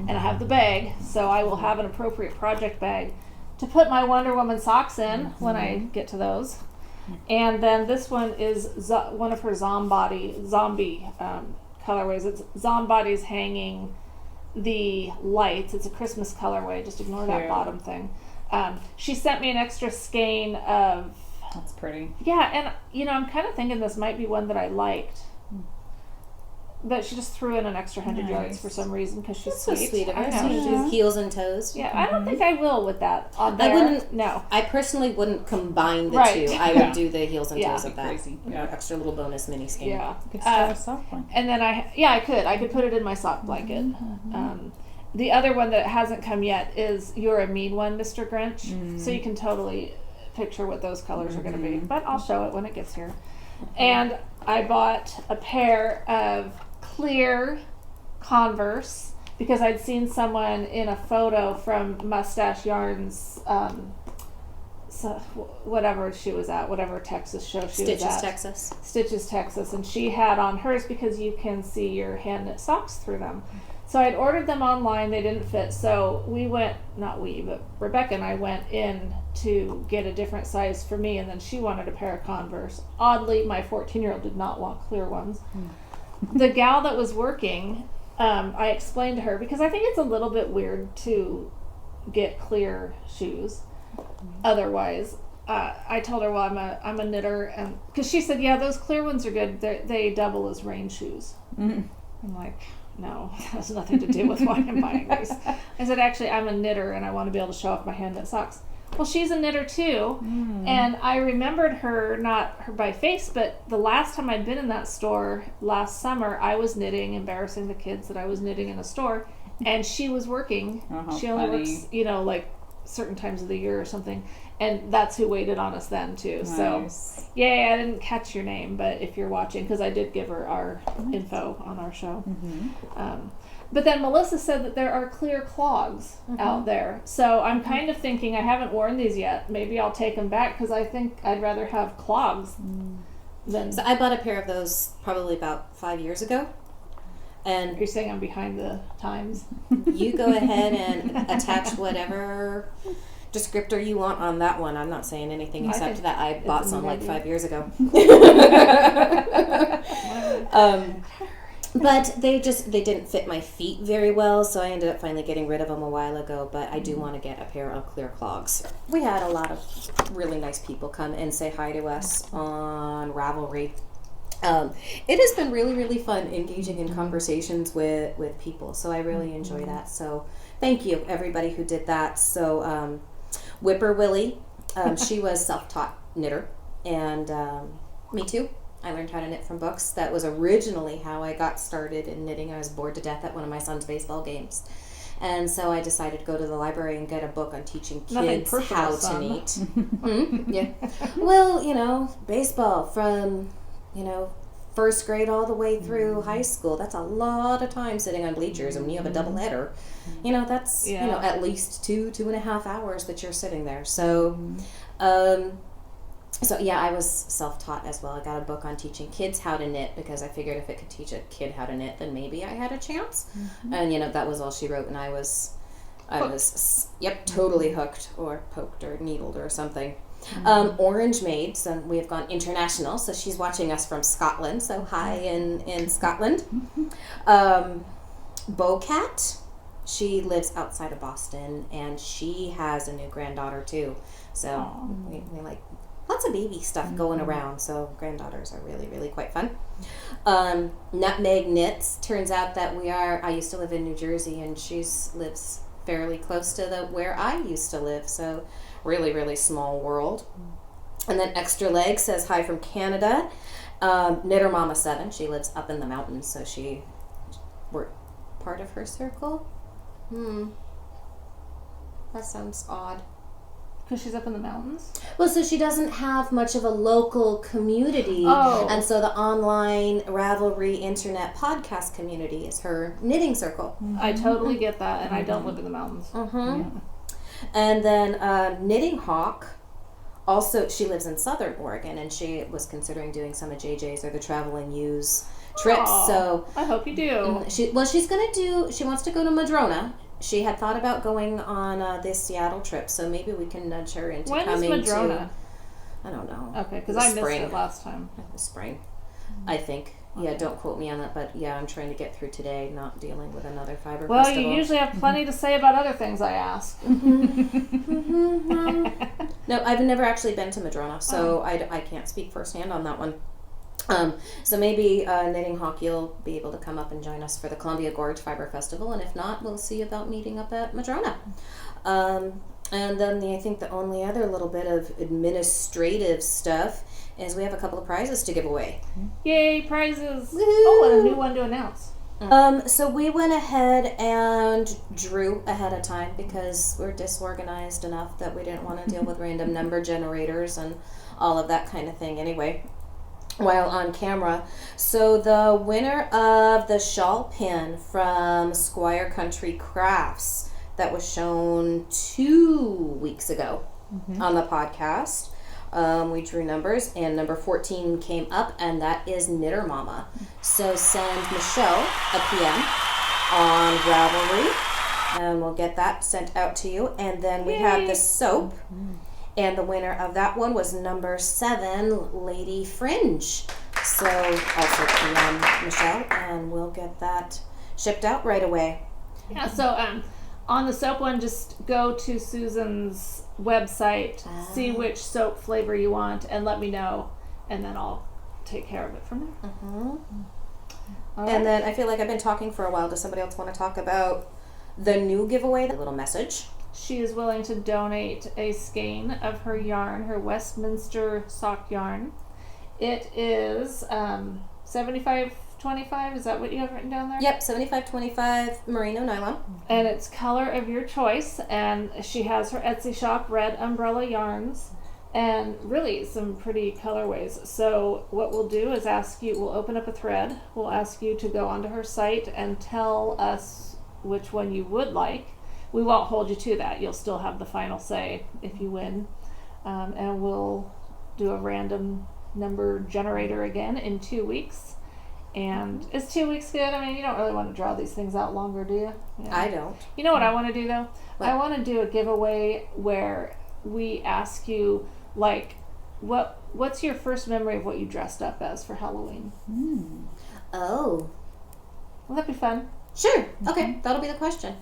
And I have the bag, so I will have an appropriate project bag to put my Wonder Woman socks in when I get to those. And then this one is one of her zombie colorways. It's Zombody's hanging the lights. It's a Christmas colorway. Just ignore that Cute. bottom thing. She sent me an extra skein of, That's pretty. and I'm kind of thinking this might be one that I liked. But she just threw in an extra 100 yards Nice. for some reason, because she's That's so sweet of her. I So know. she does heels and toes. Yeah, I don't think I will with that on there. I wouldn't. No. I personally wouldn't combine the Right. two. I Yeah. would do the heels and Yeah. toes of that. Crazy. Yeah. Extra little bonus mini skein. Yeah. You could start a soft one. And then I could put it in my sock blanket. The other one that hasn't come yet is You're a Mean One, Mr. Grinch. So you can totally picture what those colors are going to be. But I'll show it when it gets here. And I bought a pair of clear Converse, because I'd seen someone in a photo from Mustache Yarns, so whatever she was at, whatever Texas show she was Stitches, at. Texas. Stitches, Texas, and she had on hers, because you can see your hand knit socks through them. So I'd ordered them online, they didn't fit, so but Rebecca and I went in to get a different size for me, and then she wanted a pair of Converse. Oddly, my 14-year-old did not want clear ones. The gal that was working, I explained to her, because I think it's a little bit weird to get clear shoes otherwise. I told her, well, I'm a knitter, and because she said, yeah, those clear ones are good. They double as rain shoes. I'm like, no, that has nothing to do with why I'm buying these. I said, actually, I'm a knitter, and I want to be able to show off my hand knit socks. Well, she's a knitter too, and I remembered her, not her by face, but the last time I'd been in that store last summer, I was knitting, embarrassing the kids that I was knitting in a store, and she was working. Oh, She only funny. works, like certain times of the year or something, and that's who waited on us then too. So, Nice. yay, I didn't catch your name, but if you're watching, because I did give her our info on our show. But then Melissa said that there are clear clogs out there. So I'm kind of thinking, I haven't worn these yet. Maybe I'll take them back because I think I'd rather have clogs than... So I bought a pair of those probably about 5 years ago. And You're saying I'm behind the times? you go ahead and attach whatever descriptor you want on that one. I'm not saying anything I except think that I bought a some good like idea. 5 years ago. But they didn't fit my feet very well, so I ended up finally getting rid of them a while ago, but I do want to get a pair of clear clogs. We had a lot of really nice people come and say hi to us on Ravelry. It has been really, really fun engaging in conversations with people, so I really enjoy that. So thank you, everybody who did that. So Whipper Willie, she was self-taught knitter, and me too. I learned how to knit from books. That was originally how I got started in knitting. I was bored to death at one of my son's baseball games. And so I decided to go to the library and get a book on teaching kids how to knit. Yeah. Well, baseball from, first grade all the way through high school. That's a lot of time sitting on bleachers. And when you have a doubleheader, that's, at least 2.5 hours that you're sitting there. So, So yeah, I was self-taught as well. I got a book on teaching kids how to knit because I figured if it could teach a kid how to knit, then maybe I had a chance. And that was all she wrote, and I was totally hooked or poked or needled or something. Orange Maid, so we have gone international, so she's watching us from Scotland. So hi in Scotland. Bowcat, she lives outside of Boston, and she has a new granddaughter too. So we like lots of baby stuff going around, so granddaughters are really, really quite fun. Nutmeg Knits, turns out that I used to live in New Jersey, and she lives fairly close to where I used to live, so really, really small world. And then Extra Leg says hi from Canada. Knitter Mama 7, she lives up in the mountains, so we're part of her circle. That sounds odd. Because she's up in the mountains? Well, so she doesn't have much of a local community. Oh. And so the online Ravelry internet podcast community is her knitting circle. I totally get that, and I don't live in the mountains. And then Knitting Hawk, also, she lives in Southern Oregon, and she was considering doing some of JJ's or the Travel and Use trips. Aw, So I hope you do. she wants to go to Madrona. She had thought about going on this Seattle trip, so maybe we can nudge her into coming When is Madrona? I don't know. Okay, because I missed it last time. The spring, I think. Yeah, don't quote me on that, but yeah, I'm trying to get through today, not dealing with another fiber Well, festival. you usually have plenty to say about other things I ask. No, I've never actually been to Madrona, so I can't speak firsthand on that one. So maybe Knitting Hawk, you'll be able to come up and join us for the Columbia Gorge Fiber Festival, and if not, we'll see about meeting up at Madrona. And then I think the only other little bit of administrative stuff is we have a couple of prizes to give away. Yay, prizes! Woo-hoo. Oh, and a new one to announce. So we went ahead and drew ahead of time because we're disorganized enough that we didn't want to deal with random number generators and all of that kind of thing anyway while on camera. So the winner of the shawl pin from Squire Country Crafts that was shown 2 weeks ago on the podcast, we drew numbers, and number 14 came up, and that is Knitter Mama. So send Michelle a PM on Ravelry, and we'll get that sent out to you. And then we have the soap, and the winner of that one was number 7, Lady Fringe. So also PM Michelle, and we'll get that shipped out right away. Yeah, so on the soap one, just go to Susan's website, see which soap flavor you want, and let me know, and then I'll take care of it from there. All right. And then I feel like I've been talking for a while. Does somebody else want to talk about the new giveaway? The little message. She is willing to donate a skein of her yarn, her Westminster sock yarn. It is 75-25. Is that what you have written down there? Yep, 75-25 merino nylon. And it's color of your choice. And she has her Etsy shop, Red Umbrella Yarns. and really some pretty colorways. So what we'll do is we'll open up a thread. We'll ask you to go onto her site and tell us which one you would like. We won't hold you to that. You'll still have the final say if you win. And we'll do a random number generator again in 2 weeks. And is 2 weeks good? I mean, you don't really want to draw these things out longer, do you? Yeah. I don't. You know what I want to do, though? What? I want to do a giveaway where we ask you, like, what's your first memory of what you dressed up as for Halloween? Oh. Will that be fun? Sure. Okay. That'll be the question.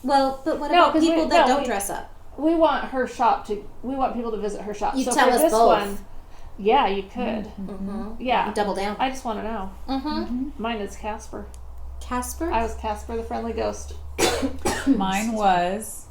Well, but what about 'cause people that don't dress up? We want her shop we want people to visit her shop. You so tell for us this both. one, yeah, you could. Mm-hmm. Yeah. Double down. I just want to know. Mm-hmm. Mine is Casper. Casper? I was Casper the Friendly Ghost. Mine was,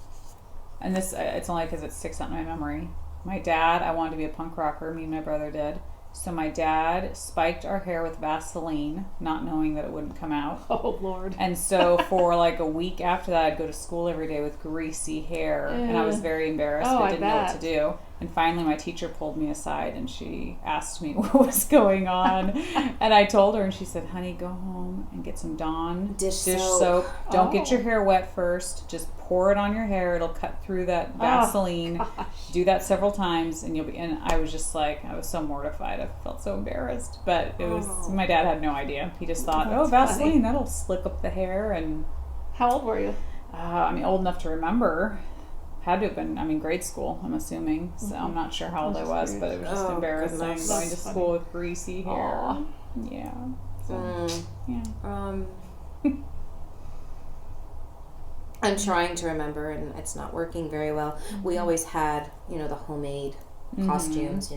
and this, it's only because it sticks out in my memory. My dad, I wanted to be a punk rocker, me and my brother did. So my dad spiked our hair with Vaseline, not knowing that it wouldn't come out. Oh, Lord. And so for like a week after that, I'd go to school every day with greasy hair. And I was very embarrassed, Oh, but I didn't know what to bet. do. And finally my teacher pulled me aside and she asked me what was going on. And I told her and she said, honey, go home and get some Dawn Dish soap. Don't get Oh. your hair wet first. Just pour it on your hair. It'll cut through that Vaseline. Gosh. Do that several times and you'll be, and I was just like, I was so mortified. I felt so embarrassed. But it was, my dad had no idea. He just thought, That's Vaseline, funny. that'll slick up the hair. And How old were you? I mean, old enough to remember. Had to have been, grade school, I'm assuming. So I'm not sure how old I was, but it was just Oh, embarrassing goodness. going to That's school with greasy hair. Aw. Yeah. So, yeah. I'm trying to remember, and it's not working very well. We always had, the homemade costumes,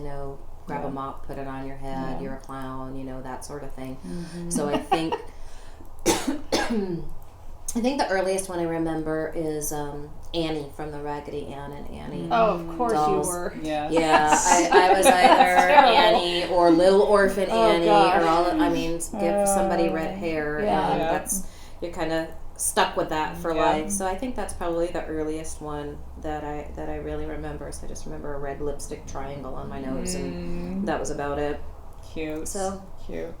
grab a mop, put it on your head, you're a clown, that sort of thing. So I think the earliest one I remember is Annie from the Raggedy Ann and Annie. Oh, of course dolls. you were. Yeah. Yeah, I was either terrible. Annie or Little Orphan Oh, Annie gosh. or give somebody red hair, Yeah. and Yeah. you're kind of stuck with that for Yeah. life. So I think that's probably the earliest one that I really remember. So I just remember a red lipstick triangle on my nose, and that was about it. Cute. So cute.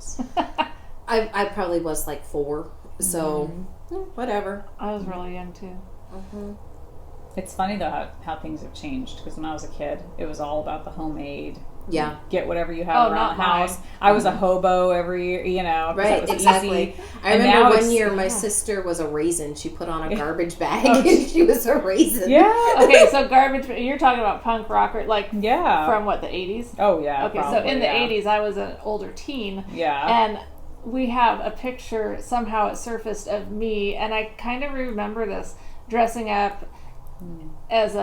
I probably was like 4, so whatever. I was really young, too. It's funny though how things have changed, because when I was a kid, it was all about the homemade. Yeah. Get whatever you Oh, have around not the house. mine. I was a hobo every year, 'cause Right, that was exactly. easy. I And remember now one it's- year my sister was a raisin. She put on a garbage bag and she was a raisin. Yeah. Okay, so garbage, you're talking about punk rocker, like Yeah. from what, the 80s? Oh yeah. Okay, so probably, in the yeah. 80s, I was an older teen. Yeah. And we have a picture, somehow it surfaced, of me, and I kind of remember this, dressing up as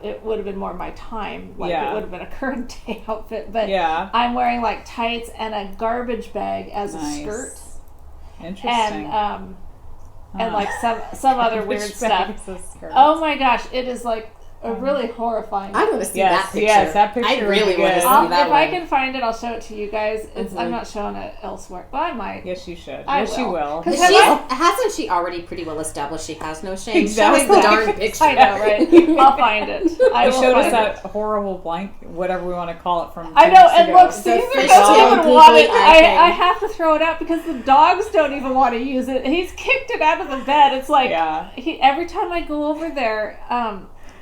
it would have been more my time, like Yeah. it would have been a current day outfit, but Yeah. I'm wearing like tights and a garbage bag as a Nice. skirt, Interesting. and like some other weird Which stuff. bag is a skirt? Oh my gosh, it is like a really horrifying. I want to see Yes, that picture. yes, that picture I would really be want to good. see If that I one. can find it, I'll show it to you guys. I'm not showing it elsewhere, but I might. Yes, you should. I Yes, you will. will. 'Cause But have hasn't she already pretty well established she has no shame? Exactly. Show us the darn picture. I know, right? I'll find it. I You will showed us find that it. horrible blank, whatever we want to call it, from 2 I know, weeks and ago. look, see, The there fish doesn't tail even want googly it. eye thing. I have to throw it out because the dogs don't even want to use it. He's kicked it out of the bed. It's like Yeah. every time I go over there,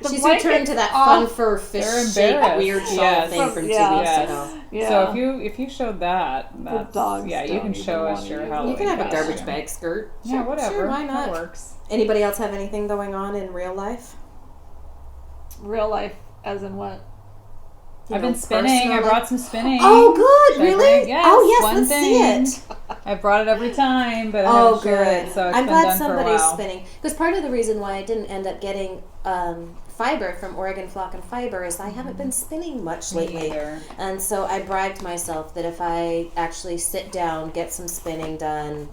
the She's blanket's returned to that off. fun fur fish They're shaped embarrassed. weird shawl Yes. thing from 2 Yeah. weeks Yes. ago. Yeah. So if you showed that, that's, dogs yeah, you don't can even show us wanna your use it. Halloween. You can have a costume. garbage bag skirt. Yeah, Sure, whatever. Sure, why not? That works. Anybody else have anything going on in real life? Real life, as in what? I've been spinning. I brought some spinning. Oh, good. Should I Really? bring- Yes, Oh, yes. one Let's thing. see it. I brought it every time, but I Oh, haven't shared good. it, so it's I'm been glad done for a somebody's while. spinning. Because part of the reason why I didn't end up getting fiber from Oregon Flock and Fiber is I haven't been spinning much Me lately. either. And so I bribed myself that if I actually sit down, get some spinning done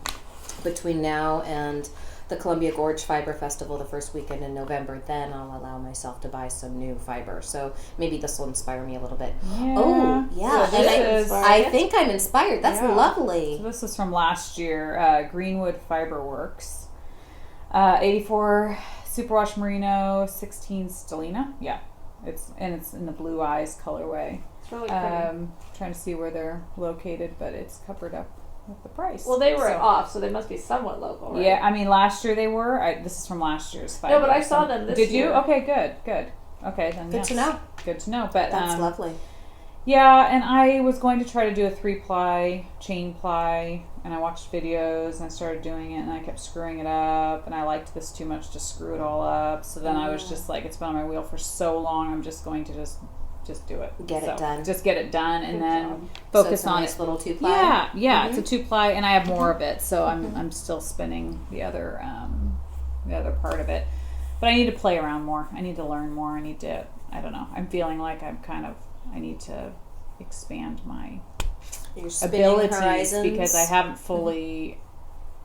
between now and the Columbia Gorge Fiber Festival the first weekend in November, then I'll allow myself to buy some new fiber. So maybe this will inspire me a little bit. Yeah. Oh, yeah. So And this is, I think I'm inspired. That's Yeah. lovely. So this is from last year, Greenwood Fiberworks. 84 Superwash Merino, 16 Stellina. Yeah. It's in the Blue Eyes colorway. It's really pretty. Trying to see where they're located, but it's covered up with the price. Well, they were off, so they must be somewhat local, right? Yeah, I mean, last year they were. This is from last year's 5 No, but I years, saw so- them this Did year. you? Okay, good. Okay, then Good yes. to know. Good to know. But That's lovely. yeah, and I was going to try to do a 3-ply chain ply, and I watched videos and I started doing it, and I kept screwing it up, and I liked this too much to screw it all up. So then I was just like, it's been on my wheel for so long, I'm just going to just do it. Get it done. Just get it done, and Good then job. So focus it's a on nice it. little 2-ply. Yeah, it's a 2-ply, and I have more of it, so I'm still spinning the other part of it. But I need to play around more. I need to learn more. I don't know. I'm feeling like I need to expand my Your spinning abilities horizons. because I haven't fully.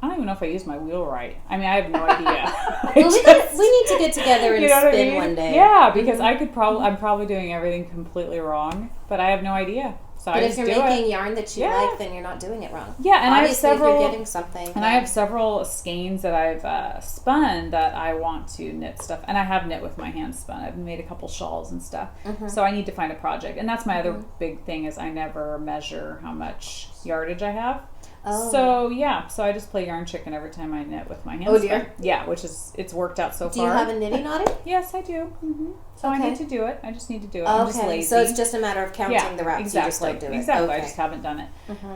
I don't even know if I use my wheel right. I mean, I have no idea. Well, we need to get together and You know what I spin mean? one day. Yeah, because I could I'm probably doing everything completely wrong, but I have no idea. So But I if just you're do making it. yarn that you Yeah. like, then you're not doing it wrong. Yeah, and Obviously, I have several. if you're getting something. And I have several skeins that I've spun that I want to knit stuff. And I have knit with my hand spun. I've made a couple shawls and stuff. So I need to find a project. And that's my other big thing is I never measure how much yardage I have. Oh. So yeah, so I just play yarn chicken every time I knit with my hand Oh, spun. dear. Yeah, it's worked out so Do far. you have a knitting audit? Yes, I do. So I Okay. need to do it. I just need to do it. I'm just Okay, lazy. so it's just a matter of counting Yeah, the wraps. exactly. You just don't do it. Exactly. Okay. I just haven't done it.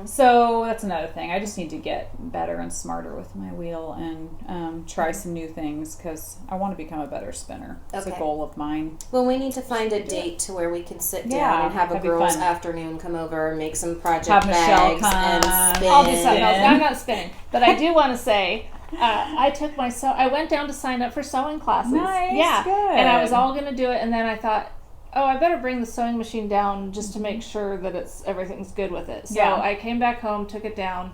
So that's another thing. I just need to get better and smarter with my wheel and try some new things because I want to become a better spinner. It's a Okay. goal of mine. Well, we need to find a date to where we can sit down Yeah, and have a that'd be girls' fun. afternoon come over, make some project Have Michelle bags, and come. spin. I'll do something else. Yeah. I'm not spinning, but I do want to say I went down to sign up for sewing classes. Nice, Yeah, good. and I was all gonna do it, and then I thought, oh, I better bring the sewing machine down just to make sure that everything's good with it. So Yeah. I came back home, took it down,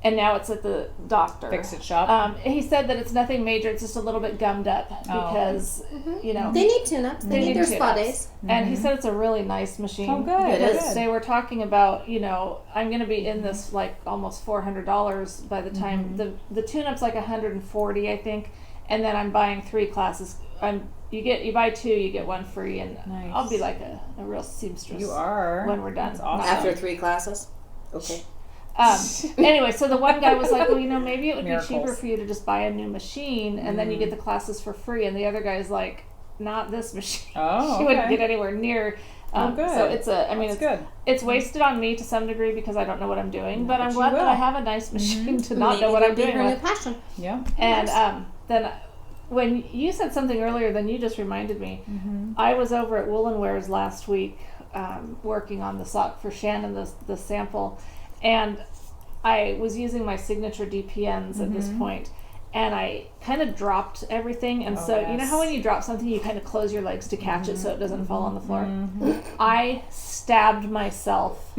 and now it's at the doctor. Fix it shop. He said that it's nothing major; it's just a little bit gummed up because you know. They need tune-ups. They need their spa tune-ups. days. And he said it's a really nice machine. Oh, good. It Because is. they were talking about, you know, I'm going to be in this like almost $400 by the time the tune-up's like $140, I think, and then I'm buying 3 classes. You buy 2, you get 1 free, and Nice. I'll be like a real seamstress. You are. when we're done. That's awesome. After 3 classes. Okay. Anyway, so the one guy was like, well, you know, maybe it would Miracles. be cheaper for you to just buy a new machine, and then you get the classes for free. And the other guy's like, not this machine. Oh, She wouldn't okay. get anywhere near. Oh, good. So it's That's good. It's wasted on me to some degree because I don't know what I'm doing, but I'm but you glad that will. I have a nice machine to not Maybe know what it'll I'm be doing her new with. passion. Yeah. And then when you said something earlier, then you just reminded me. I was over at Woolen Wares last week working on the sock for Shannon, the sample, and I was using my signature DPNs at this point, and I kind of dropped everything. And so you know how when you drop something, you kind of close your legs to catch it so it doesn't fall on the floor? I stabbed myself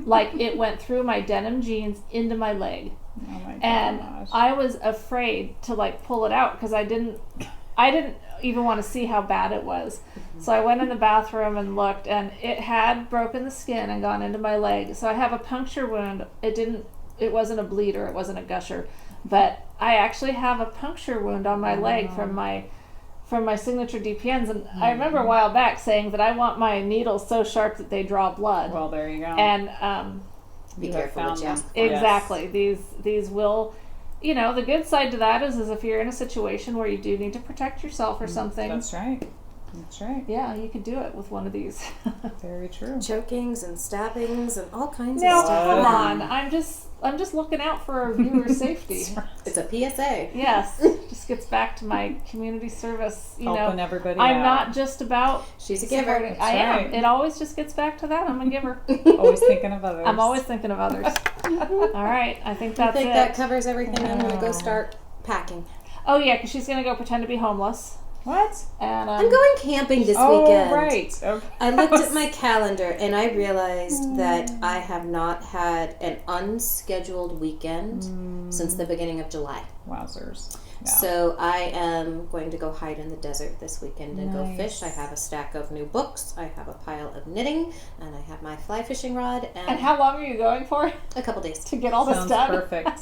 like it went through my denim jeans into my leg. Oh my And gosh. I was afraid to like pull it out because I didn't even want to see how bad it was. So I went in the bathroom and looked, and it had broken the skin and gone into my leg. So I have a puncture wound. It wasn't a bleeder, it wasn't a gusher, but I actually have a puncture wound on my leg from my signature DPNs. And I remember a while back saying that I want my needles so sharp that they draw blood. Well, there you go. Be And You have careful found what you them. ask for. exactly. These will, you know, the good side to that is if you're in a situation where you do need to protect yourself or something, That's right. That's right. yeah, you could do it with one of these. Very true. Chokings and stabbings and all kinds Now, of stuff. come on. I'm just looking out for our viewers' safety. It's a PSA. Yes, just gets back to my community service. You Helping know, everybody I'm out. not just about She's a giver. supporting- I am. right. It always just gets back to that. I'm a giver. Always thinking of others. I'm always thinking of others. All right, I think I that's think it. that covers everything. I'm going to go start packing. Oh yeah, because she's gonna go pretend to be homeless. What? And I'm going camping this weekend. right. Okay. I looked at my calendar and I realized that I have not had an unscheduled weekend since the beginning of July. Wowzers. Yeah. So I am going to go hide in the desert this weekend and go Nice. fish. I have a stack of new books. I have a pile of knitting, and I have my fly fishing rod. And how long are you going for a couple days. to get all this Sounds done? perfect.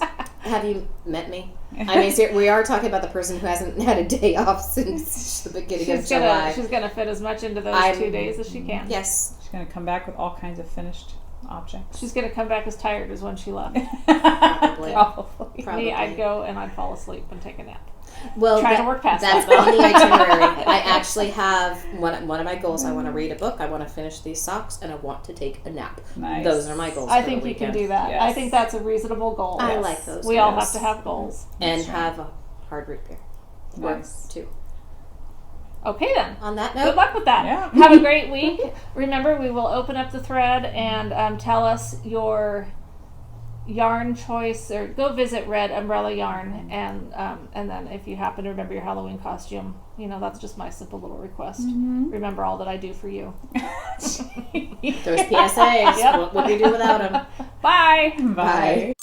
Have you met me? I mean, we are talking about the person who hasn't had a day off since the beginning of July. She's gonna fit as much into those 2 days as she can. Yes. She's going to come back with all kinds of finished objects. She's gonna come back as tired as when she left. Probably. Probably. Me, I'd go and I'd fall asleep and take a nap. Well, Try to work past that's that. on the itinerary. I actually have one of my goals. I want to read a book. I want to finish these socks, and I want to take a nap. Nice. Those are my goals. I for think the you can weekend. do that. Yes. I think that's a reasonable goal. I Yes. like those. We all goals. have to have goals. And That's right. have a hard root beer. Or Nice. 2. Okay then. On that Good note, luck with that. Yeah. Have a great week. Remember, we will open up the thread and tell us your yarn choice, or go visit Red Umbrella Yarn, and then if you happen to remember your Halloween costume, that's just my simple little request. Remember all that I do for you. those PSAs. Yep. What would we do without them? Bye. Bye.